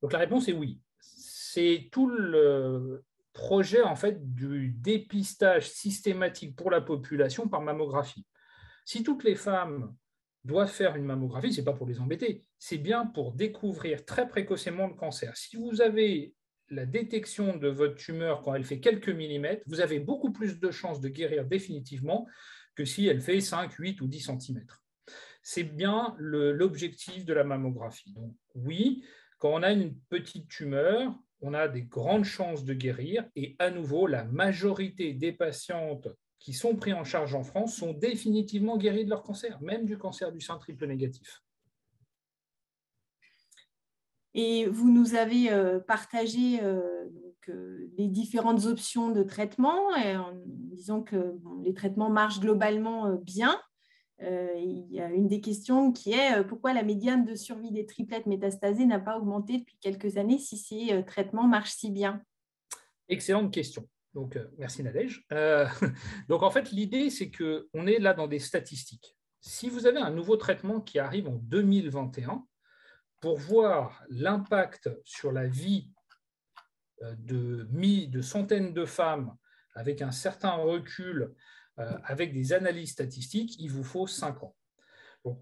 Donc, la réponse est oui. C'est tout le projet en fait, du dépistage systématique pour la population par mammographie. Si toutes les femmes doivent faire une mammographie, ce n'est pas pour les embêter, c'est bien pour découvrir très précocement le cancer. Si vous avez la détection de votre tumeur quand elle fait quelques millimètres, vous avez beaucoup plus de chances de guérir définitivement que si elle fait 5, 8 ou 10 centimètres. C'est bien l'objectif de la mammographie. Donc oui, quand on a une petite tumeur, on a des grandes chances de guérir et à nouveau, la majorité des patientes qui sont pris en charge en France sont définitivement guéris de leur cancer, même du cancer du sein triple négatif. Et vous nous avez partagé les différentes options de traitement en disant que les traitements marchent globalement bien. Il y a une des questions qui est pourquoi la médiane de survie des triplettes métastasées n'a pas augmenté depuis quelques années si ces traitements marchent si bien? Excellente question. Donc, merci Nadège. Donc, en fait, l'idée, c'est qu'on est là dans des statistiques. Si vous avez un nouveau traitement qui arrive en 2021, pour voir l'impact sur la vie de centaines de femmes avec un certain recul, avec des analyses statistiques, il vous faut 5 ans. Donc,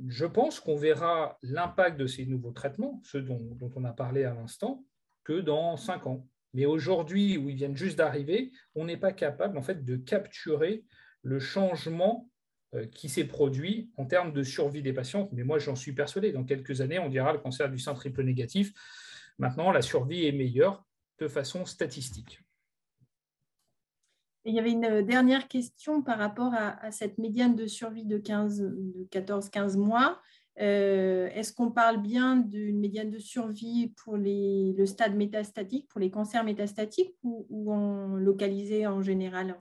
je pense qu'on verra l'impact de ces nouveaux traitements, ceux dont on a parlé à l'instant, que dans 5 ans. Mais aujourd'hui, où ils viennent juste d'arriver, on n'est pas capable en fait, de capturer le changement qui s'est produit en termes de survie des patientes. Mais moi, j'en suis persuadé. Dans quelques années, on dira le cancer du sein triple négatif. Maintenant, la survie est meilleure de façon statistique. Et il y avait une dernière question par rapport à cette médiane de survie de 14-15 mois. Est-ce qu'on parle bien d'une médiane de survie pour le stade métastatique, pour les cancers métastatiques ou en localisé en général?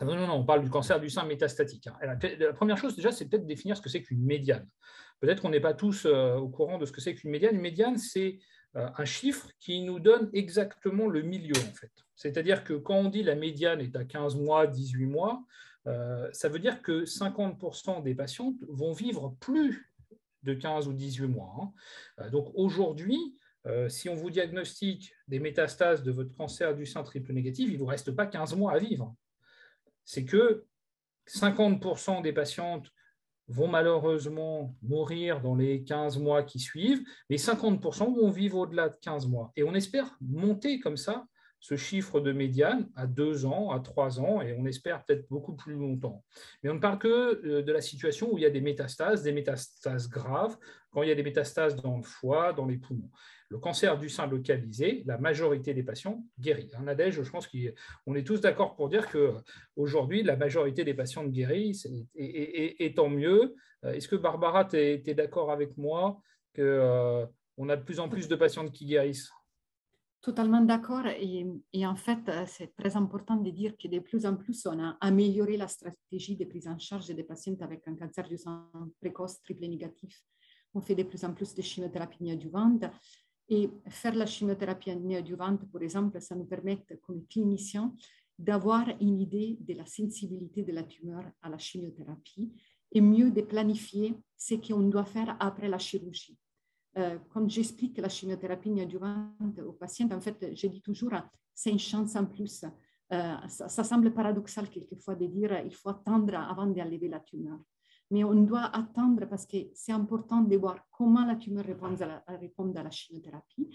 Non, on parle du cancer du sein métastatique. La première chose, déjà, c'est peut-être définir ce que c'est qu'une médiane. Peut-être qu'on n'est pas tous au courant de ce que c'est qu'une médiane. Une médiane, c'est un chiffre qui nous donne exactement le milieu, en fait. C'est-à-dire que quand on dit la médiane est à 15 mois, 18 mois, ça veut dire que 50% des patientes vont vivre plus de 15 ou 18 mois. Donc aujourd'hui, si on vous diagnostique des métastases de votre cancer du sein triple négatif, il ne vous reste pas 15 mois à vivre. C'est que 50% des patientes vont malheureusement mourir dans les 15 mois qui suivent, mais 50% vont vivre au-delà de 15 mois. Et on espère monter comme ça ce chiffre de médiane à 2 ans, à 3 ans, et on espère peut-être beaucoup plus longtemps. Mais on ne parle que de la situation où il y a des métastases graves, quand il y a des métastases dans le foie, dans les poumons. Le cancer du sein localisé, la majorité des patients guérit. Nadège, je pense qu'on est tous d'accord pour dire qu'aujourd'hui, la majorité des patients guérissent, et tant mieux. Est-ce que Barbara, tu es d'accord avec moi qu'on a de plus en plus de patientes qui guérissent? Totalement d'accord. Et en fait, c'est très important de dire que de plus en plus, on a amélioré la stratégie de prise en charge des patients avec un cancer du sein précoce triple négatif. On fait de plus en plus de chimiothérapie néoadjuvante. Et faire la chimiothérapie néoadjuvante, par exemple, ça nous permet, comme cliniciens, d'avoir une idée de la sensibilité de la tumeur à la chimiothérapie et mieux de planifier ce qu'on doit faire après la chirurgie. Comme j'explique la chimiothérapie néoadjuvante aux patients, en fait, je dis toujours, c'est une chance en plus. Ça semble paradoxal quelquefois de dire il faut attendre avant d'enlever la tumeur. Mais on doit attendre parce que c'est important de voir comment la tumeur répond à la chimiothérapie.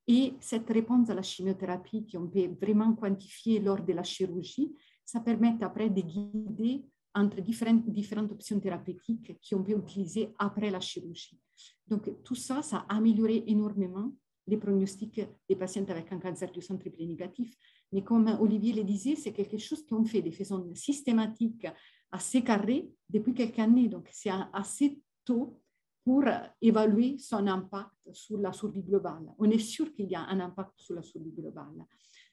Et cette réponse à la chimiothérapie qu'on peut vraiment quantifier lors de la chirurgie, ça permet après de guider entre différentes options thérapeutiques qu'on peut utiliser après la chirurgie. Donc, tout ça, ça a amélioré énormément les pronostics des patients avec un cancer du sein triple négatif. Mais comme Olivier le disait, c'est quelque chose qu'on fait de façon systématique, assez carré, depuis quelques années. Donc, c'est assez tôt pour évaluer son impact sur la survie globale. On est sûr qu'il y a un impact sur la survie globale.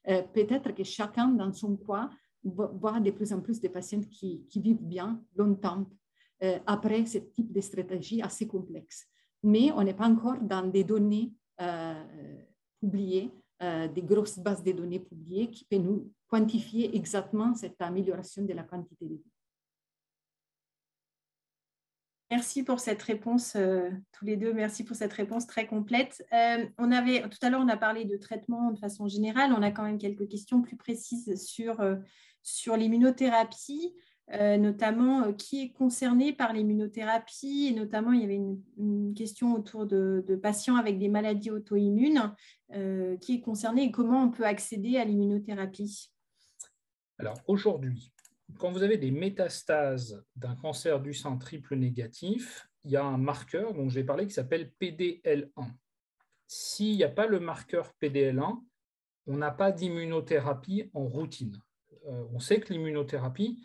Peut-être que chacun dans son coin voit de plus en plus de patients qui vivent bien longtemps après ce type de stratégie assez complexe. Mais on n'est pas encore dans des données publiées, des grosses bases de données publiées qui peuvent nous quantifier exactement cette amélioration de la quantité de vie. Merci pour cette réponse, tous les deux. Merci pour cette réponse très complète. Tout à l'heure, on a parlé de traitement de façon générale. On a quand même quelques questions plus précises sur l'immunothérapie, notamment qui est concerné par l'immunothérapie. Et notamment, il y avait une question autour de patients avec des maladies auto-immunes. Qui est concerné et comment on peut accéder à l'immunothérapie? Alors, aujourd'hui, quand vous avez des métastases d'un cancer du sein triple négatif, il y a un marqueur dont j'ai parlé qui s'appelle PDL1. S'il n'y a pas le marqueur PDL1, on n'a pas d'immunothérapie en routine. On sait que l'immunothérapie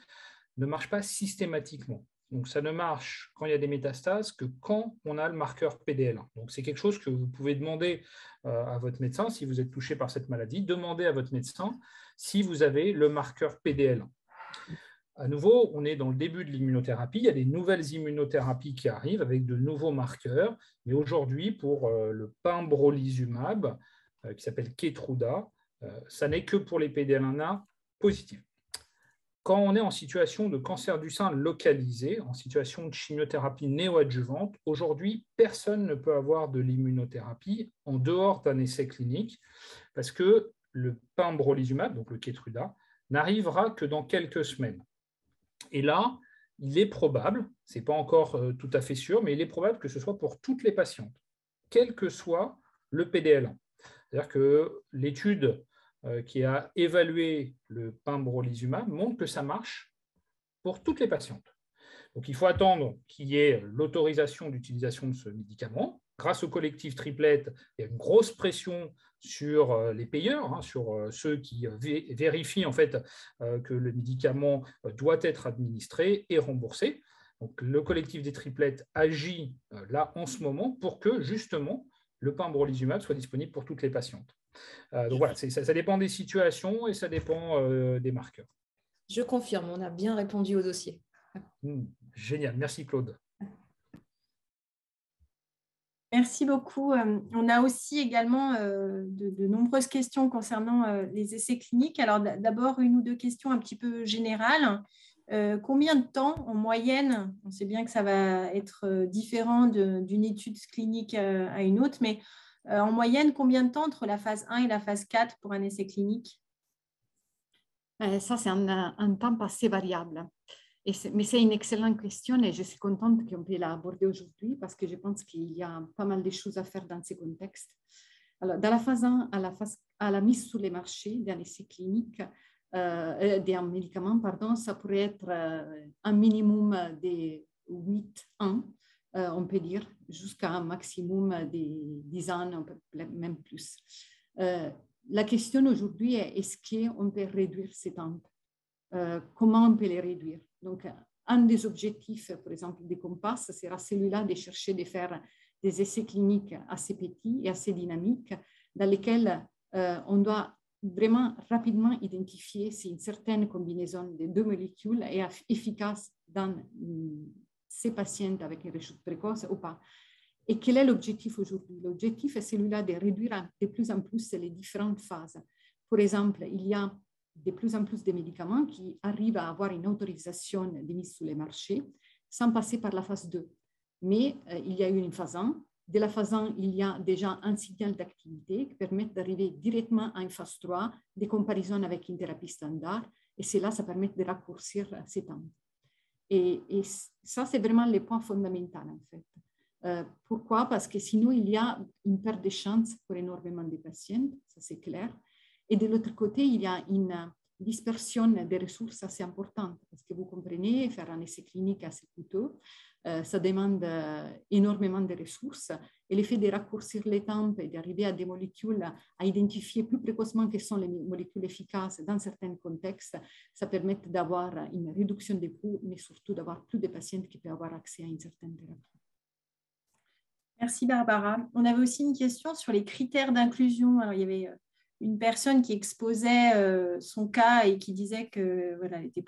ne marche pas systématiquement. Donc, ça ne marche quand il y a des métastases que quand on a le marqueur PDL1. Donc, c'est quelque chose que vous pouvez demander à votre médecin si vous êtes touché par cette maladie. Demandez à votre médecin si vous avez le marqueur PDL1. À nouveau, on est dans le début de l'immunothérapie. Il y a des nouvelles immunothérapies qui arrivent avec de nouveaux marqueurs. Mais aujourd'hui, pour le pembrolizumab, qui s'appelle Keytruda, ça n'est que pour les PDL1A positifs. Quand on est en situation de cancer du sein localisé, en situation de chimiothérapie néoadjuvante, aujourd'hui, personne ne peut avoir de l'immunothérapie en dehors d'un essai clinique parce que le pembrolizumab, donc le Keytruda, n'arrivera que dans quelques semaines. Et là, il est probable, ce n'est pas encore tout à fait sûr, mais il est probable que ce soit pour toutes les patientes, quel que soit le PDL1. C'est-à-dire que l'étude qui a évalué le pembrolizumab montre que ça marche pour toutes les patientes. Donc, il faut attendre qu'il y ait l'autorisation d'utilisation de ce médicament. Grâce au collectif Triplette, il y a une grosse pression sur les payeurs, sur ceux qui vérifient en fait que le médicament doit être administré et remboursé. Donc, le collectif des triplettes agit là en ce moment pour que justement le pembrolizumab soit disponible pour toutes les patientes. Donc voilà, ça dépend des situations et ça dépend des marqueurs. Je confirme, on a bien répondu au dossier. Génial, merci Claude. Merci beaucoup. On a aussi également de nombreuses questions concernant les essais cliniques. Alors d'abord, une ou deux questions un petit peu générales. Combien de temps en moyenne, on sait bien que ça va être différent d'une étude clinique à une autre, mais en moyenne, combien de temps entre la phase 1 et la phase 4 pour un essai clinique? Ça, c'est un temps assez variable. Mais c'est une excellente question et je suis contente qu'on puisse l'aborder aujourd'hui parce que je pense qu'il y a pas mal de choses à faire dans ce contexte. Alors, dans la phase 1, à la mise sur les marchés d'un essai clinique, d'un médicament, ça pourrait être un minimum de 8 ans, on peut dire, jusqu'à un maximum de 10 ans, même plus. La question aujourd'hui est est-ce qu'on peut réduire ces temps? Comment on peut les réduire? Donc, un des objectifs, par exemple, des Compass, sera celui-là de chercher de faire des essais cliniques assez petits et assez dynamiques, dans lesquels on doit vraiment rapidement identifier si une certaine combinaison des deux molécules est efficace dans ces patients avec une rechute précoce ou pas. Et quel est l'objectif aujourd'hui? L'objectif est celui-là de réduire de plus en plus les différentes phases. Par exemple, il y a de plus en plus de médicaments qui arrivent à avoir une autorisation de mise sur les marchés sans passer par la phase 2. Mais il y a eu une phase 1. De la phase 1, il y a déjà un signal d'activité qui permet d'arriver directement à une phase 3, des comparaisons avec une thérapie standard. Et cela, ça permet de raccourcir ces temps. Et ça, c'est vraiment le point fondamental, en fait. Pourquoi? Parce que sinon, il y a une perte de chance pour énormément de patients, ça c'est clair. Et de l'autre côté, il y a une dispersion des ressources assez importante, parce que vous comprenez, faire un essai clinique assez coûteux, ça demande énormément de ressources, et l'effet de raccourcir les temps et d'arriver à des molécules, à identifier plus précocement quelles sont les molécules efficaces dans certains contextes, ça permet d'avoir une réduction des coûts, mais surtout d'avoir plus de patients qui peuvent avoir accès à une certaine thérapie. Merci Barbara. On avait aussi une question sur les critères d'inclusion. Alors, il y avait une personne qui exposait son cas et qui disait que voilà, elle était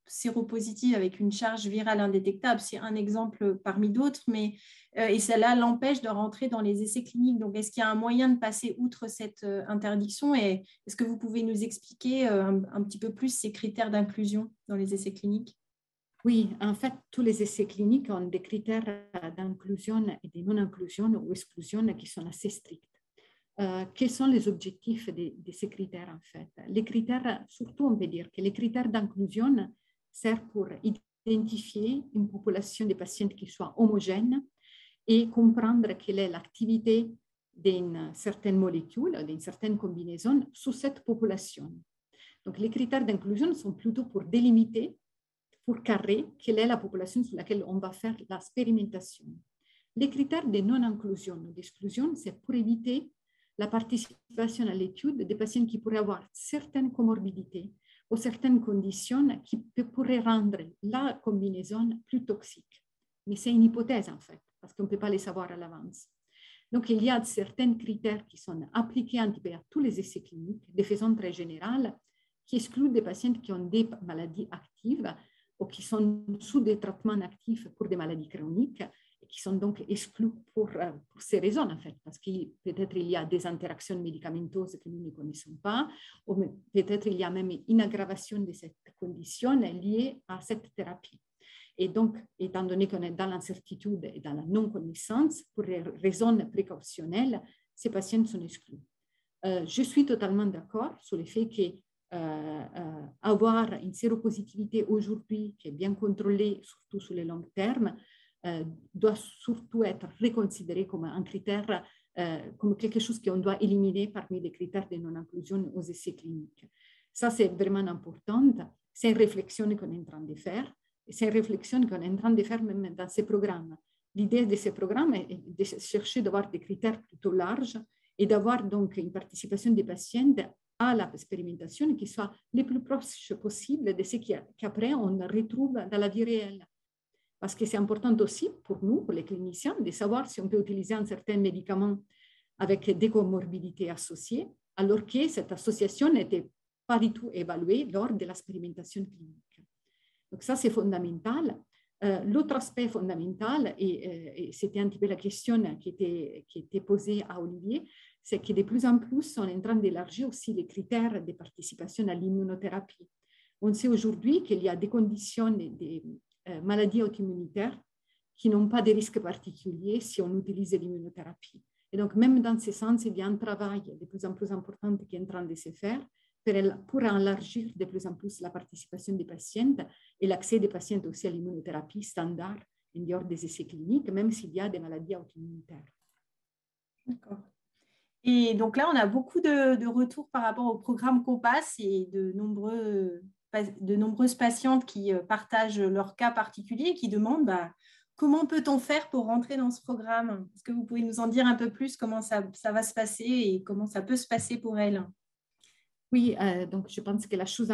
séropositive avec une charge virale indétectable. C'est un exemple parmi d'autres, mais et cela l'empêche de rentrer dans les essais cliniques. Donc, est-ce qu'il y a un moyen de passer outre cette interdiction et est-ce que vous pouvez nous expliquer un petit peu plus ces critères d'inclusion dans les essais cliniques? Oui, en fait, tous les essais cliniques ont des critères d'inclusion et de non-inclusion ou exclusion qui sont assez stricts. Quels sont les objectifs de ces critères en fait? Les critères, surtout on peut dire que les critères d'inclusion servent pour identifier une population de patients qui soit homogène et comprendre quelle est l'activité d'une certaine molécule, d'une certaine combinaison sous cette population. Donc les critères d'inclusion sont plutôt pour délimiter, pour carrer quelle est la population sur laquelle on va faire l'expérimentation. Les critères de non-inclusion ou d'exclusion, c'est pour éviter la participation à l'étude des patients qui pourraient avoir certaines comorbidités ou certaines conditions qui pourraient rendre la combinaison plus toxique. Mais c'est une hypothèse en fait, parce qu'on ne peut pas les savoir à l'avance. Donc, il y a certains critères qui sont appliqués un petit peu à tous les essais cliniques, de façon très générale, qui excluent des patients qui ont des maladies actives ou qui sont sous des traitements actifs pour des maladies chroniques, qui sont donc exclus pour ces raisons, en fait, parce que peut-être il y a des interactions médicamenteuses que nous ne connaissons pas, ou peut-être il y a même une aggravation de cette condition liée à cette thérapie. Et donc, étant donné qu'on est dans l'incertitude et dans la non-connaissance, pour des raisons précautionnelles, ces patients sont exclus. Je suis totalement d'accord sur le fait qu'avoir une séropositivité aujourd'hui qui est bien contrôlée, surtout sur le long terme, doit surtout être reconsidéré comme un critère, comme quelque chose qu'on doit éliminer parmi les critères de non-inclusion aux essais cliniques. Ça, c'est vraiment important. C'est une réflexion qu'on est en train de faire. C'est une réflexion qu'on est en train de faire même dans ces programmes. L'idée de ces programmes est de chercher d'avoir des critères plutôt larges et d'avoir donc une participation des patients à l'expérimentation qui soit le plus proche possible de ce qu'après on retrouve dans la vie réelle. Parce que c'est important aussi pour nous, pour les cliniciens, de savoir si on peut utiliser un certain médicament avec des comorbidités associées, alors que cette association n'était pas du tout évaluée lors de l'expérimentation clinique. Donc ça, c'est fondamental. L'autre aspect fondamental, et c'était un petit peu la question qui était posée à Olivier, c'est que de plus en plus, on est en train d'élargir aussi les critères de participation à l'immunothérapie. On sait aujourd'hui qu'il y a des conditions des maladies auto-immunitaires qui n'ont pas de risques particuliers si on utilise l'immunothérapie. Et donc, même dans ce sens, il y a un travail de plus en plus important qui est en train de se faire pour élargir de plus en plus la participation des patients et l'accès des patients aussi à l'immunothérapie standard en dehors des essais cliniques, même s'il y a des maladies auto-immunitaires. D'accord. Et donc là, on a beaucoup de retours par rapport au programme COMPASS et de nombreuses patientes qui partagent leur cas particulier et qui demandent comment peut-on faire pour rentrer dans ce programme? Est-ce que vous pouvez nous en dire un peu plus comment ça va se passer et comment ça peut se passer pour elles? Oui, donc je pense que la chose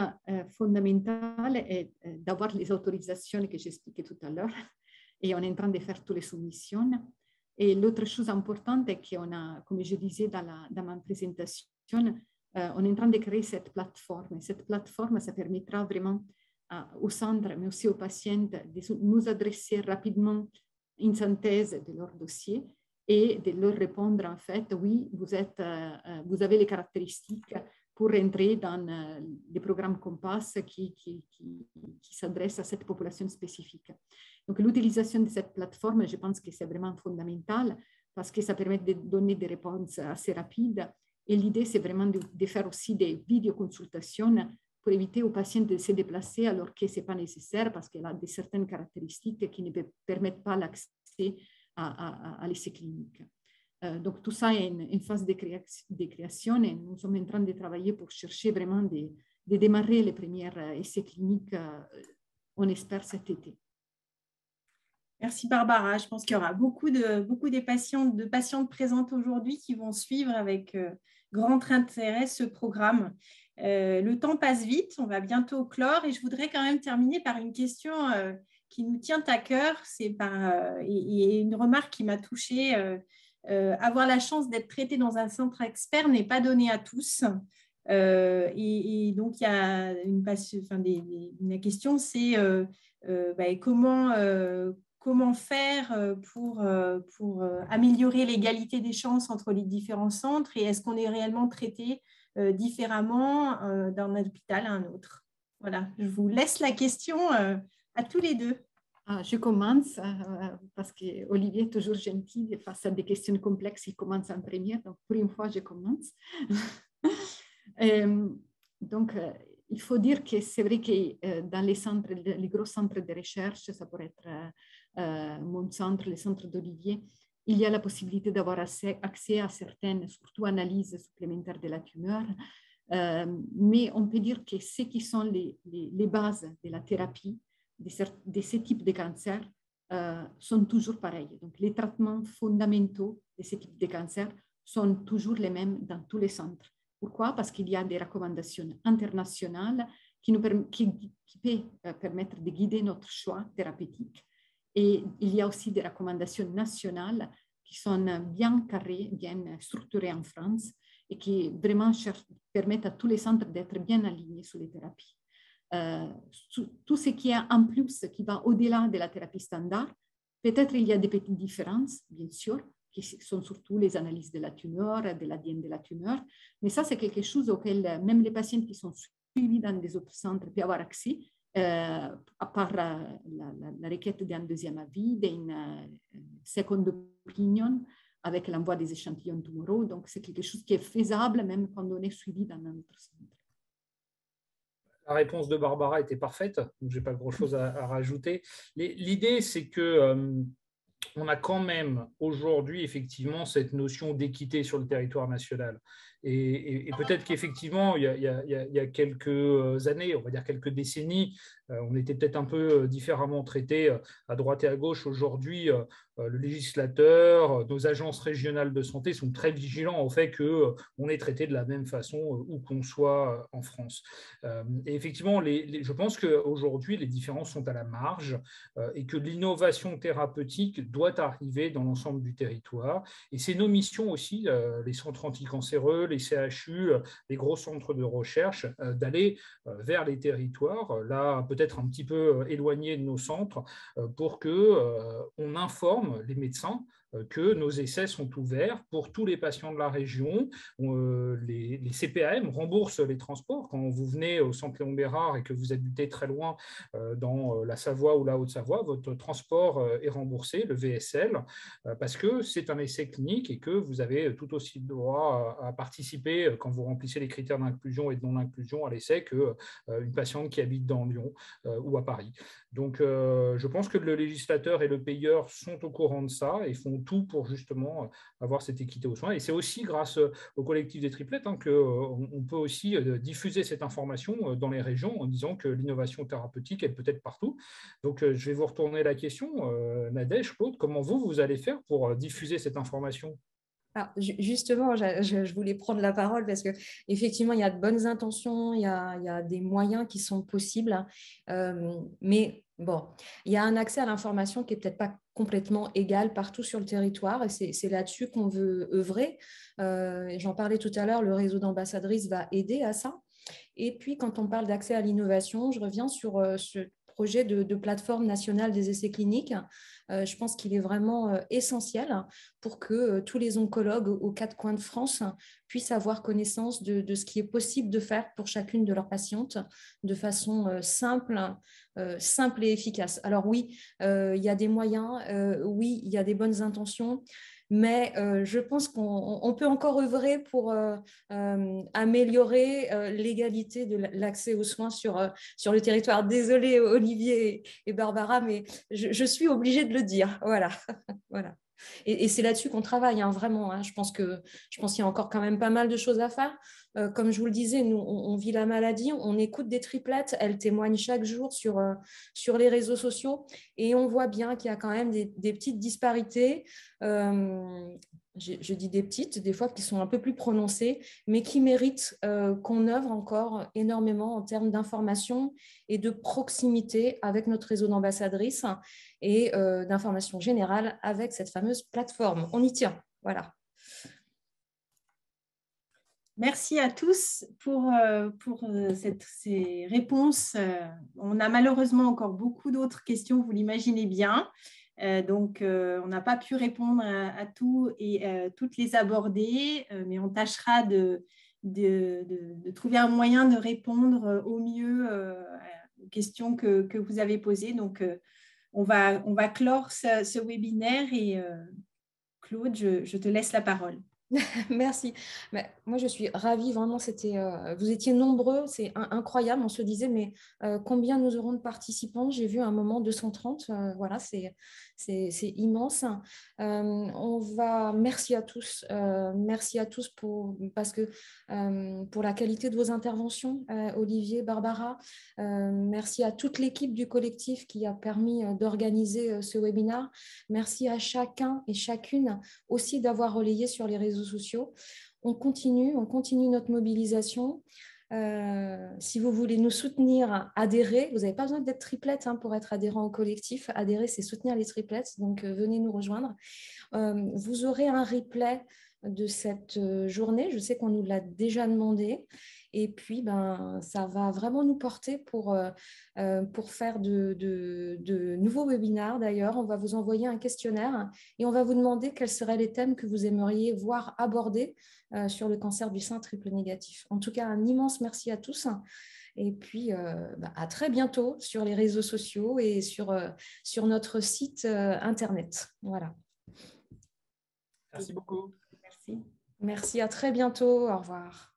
fondamentale est d'avoir les autorisations que j'expliquais tout à l'heure et on est en train de faire toutes les soumissions. Et l'autre chose importante est qu'on a, comme je disais dans ma présentation, on est en train de créer cette plateforme. Et cette plateforme, ça permettra vraiment aux centres, mais aussi aux patients, de nous adresser rapidement une synthèse de leur dossier et de leur répondre en fait, oui, vous avez les caractéristiques pour entrer dans les programmes COMPASS qui s'adressent à cette population spécifique. Donc, l'utilisation de cette plateforme, je pense que c'est vraiment fondamental parce que ça permet de donner des réponses assez rapides. Et l'idée, c'est vraiment de faire aussi des vidéoconsultations pour éviter aux patients de se déplacer alors que ce n'est pas nécessaire parce qu'elle a certaines caractéristiques qui ne permettent pas l'accès à l'essai clinique. Donc, tout ça est une phase de création et nous sommes en train de travailler pour chercher vraiment de démarrer les premiers essais cliniques, on espère, cet été. Merci Barbara. Je pense qu'il y aura beaucoup de patientes présentes aujourd'hui qui vont suivre avec grand intérêt ce programme. Le temps passe vite, on va bientôt clore et je voudrais quand même terminer par une question qui nous tient à cœur et une remarque qui m'a touchée avoir la chance d'être traité dans un centre expert n'est pas donné à tous. Et donc, il y a la question, c'est comment faire pour améliorer l'égalité des chances entre les différents centres et est-ce qu'on est réellement traité différemment d'un hôpital à un autre. Voilà, je vous laisse la question à tous les deux. Je commence parce qu'Olivier est toujours gentil face à des questions complexes, il commence en premier, donc pour une fois je commence. Donc, il faut dire que c'est vrai que dans les gros centres de recherche, ça pourrait être mon centre, le centre d'Olivier, il y a la possibilité d'avoir accès à certaines, surtout analyses supplémentaires de la tumeur, mais on peut dire que ce qui sont les bases de la thérapie de ce type de cancer sont toujours pareils. Donc, les traitements fondamentaux de ce type de cancer sont toujours les mêmes dans tous les centres. Pourquoi? Parce qu'il y a des recommandations internationales qui peuvent permettre de guider notre choix thérapeutique. Et il y a aussi des recommandations nationales qui sont bien carrées, bien structurées en France et qui vraiment permettent à tous les centres d'être bien alignés sur les thérapies. Tout ce qui est en plus, qui va au-delà de la thérapie standard, peut-être il y a des petites différences, bien sûr, qui sont surtout les analyses de la tumeur, de l'ADN de la tumeur, mais ça c'est quelque chose auquel même les patients qui sont suivis dans des autres centres peuvent avoir accès, à part la requête d'un deuxième avis, d'une second opinion, avec l'envoi des échantillons tumoraux, donc c'est quelque chose qui est faisable même quand on est suivi dans un autre centre. La réponse de Barbara était parfaite, donc je n'ai pas grand-chose à rajouter. L'idée, c'est que on a quand même aujourd'hui effectivement cette notion d'équité sur le territoire national. Et peut-être qu'effectivement, il y a quelques années, on va dire quelques décennies, on était peut-être un peu différemment traités à droite et à gauche. Aujourd'hui, le législateur, nos agences régionales de santé sont très vigilants au fait qu'on est traité de la même façon où qu'on soit en France. Et effectivement, je pense qu'aujourd'hui, les différences sont à la marge et que l'innovation thérapeutique doit arriver dans l'ensemble du territoire. Et c'est nos missions aussi, les centres anticancéreux, les CHU, les gros centres de recherche, d'aller vers les territoires, là peut-être un petit peu éloignés de nos centres, pour qu'on informe les médecins que nos essais sont ouverts pour tous les patients de la région. Les CPAM remboursent les transports. Quand vous venez au centre Léon Bérard et que vous habitez très loin dans la Savoie ou la Haute-Savoie, votre transport est remboursé, le VSL, parce que c'est un essai clinique et que vous avez tout aussi le droit à participer quand vous remplissez les critères d'inclusion et de non-inclusion à l'essai qu'une patiente qui habite dans Lyon ou à Paris. Donc, je pense que le législateur et le payeur sont au courant de ça et font tout pour justement avoir cette équité aux soins. Et c'est aussi grâce au collectif des triplettes qu'on peut aussi diffuser cette information dans les régions en disant que l'innovation thérapeutique, elle peut être partout. Donc, je vais vous retourner la question. Nadège, Claude, comment vous allez faire pour diffuser cette information ? Alors, justement, je voulais prendre la parole parce qu'effectivement, il y a de bonnes intentions, il y a des moyens qui sont possibles, mais bon, il y a un accès à l'information qui n'est peut-être pas complètement égal partout sur le territoire et c'est là-dessus qu'on veut œuvrer. J'en parlais tout à l'heure, le réseau d'ambassadrices va aider à ça. Et puis, quand on parle d'accès à l'innovation, je reviens sur ce projet de plateforme nationale des essais cliniques. Je pense qu'il est vraiment essentiel pour que tous les oncologues aux quatre coins de France puissent avoir connaissance de ce qui est possible de faire pour chacune de leurs patientes de façon simple et efficace. Alors oui, il y a des moyens, oui, il y a des bonnes intentions, mais je pense qu'on peut encore œuvrer pour améliorer l'égalité de l'accès aux soins sur le territoire. Désolée, Olivier et Barbara, mais je suis obligée de le dire. Voilà. Voilà. Et c'est là-dessus qu'on travaille, vraiment. Je pense qu'il y a encore quand même pas mal de choses à faire. Comme je vous le disais, nous, on vit la maladie, on écoute des triplettes, elles témoignent chaque jour sur les réseaux sociaux et on voit bien qu'il y a quand même des petites disparités. Je dis des petites, des fois qui sont un peu plus prononcées, mais qui méritent qu'on œuvre encore énormément en termes d'information et de proximité avec notre réseau d'ambassadrices et d'information générale avec cette fameuse plateforme. On y tient. Voilà. Merci à tous pour ces réponses. On a malheureusement encore beaucoup d'autres questions, vous l'imaginez bien. Donc, on n'a pas pu répondre à tout et toutes les aborder, mais on tâchera de trouver un moyen de répondre au mieux aux questions que vous avez posées. Donc, on va clore ce webinaire et Claude, je te laisse la parole. Merci. Mais moi, je suis ravie. Vraiment, vous étiez nombreux. C'est incroyable. On se disait, mais combien nous aurons de participants? J'ai vu à un moment 230. Voilà, c'est immense. Merci à tous. Merci à tous parce que pour la qualité de vos interventions, Olivier, Barbara. Merci à toute l'équipe du collectif qui a permis d'organiser ce webinaire. Merci à chacun et chacune aussi d'avoir relayé sur les réseaux sociaux. On continue notre mobilisation. Si vous voulez nous soutenir, adhérer. Vous n'avez pas besoin d'être triplette pour être adhérent au collectif. Adhérer, c'est soutenir les triplettes. Donc, venez nous rejoindre. Vous aurez un replay de cette journée. Je sais qu'on nous l'a déjà demandé. Et puis, ça va vraiment nous porter pour faire de nouveaux webinaires. D'ailleurs, on va vous envoyer un questionnaire et on va vous demander quels seraient les thèmes que vous aimeriez voir abordés sur le cancer du sein triple négatif. En tout cas, un immense merci à tous. Et puis, à très bientôt sur les réseaux sociaux et sur notre site Internet. Voilà. Merci beaucoup. Merci. Merci, à très bientôt. Au revoir.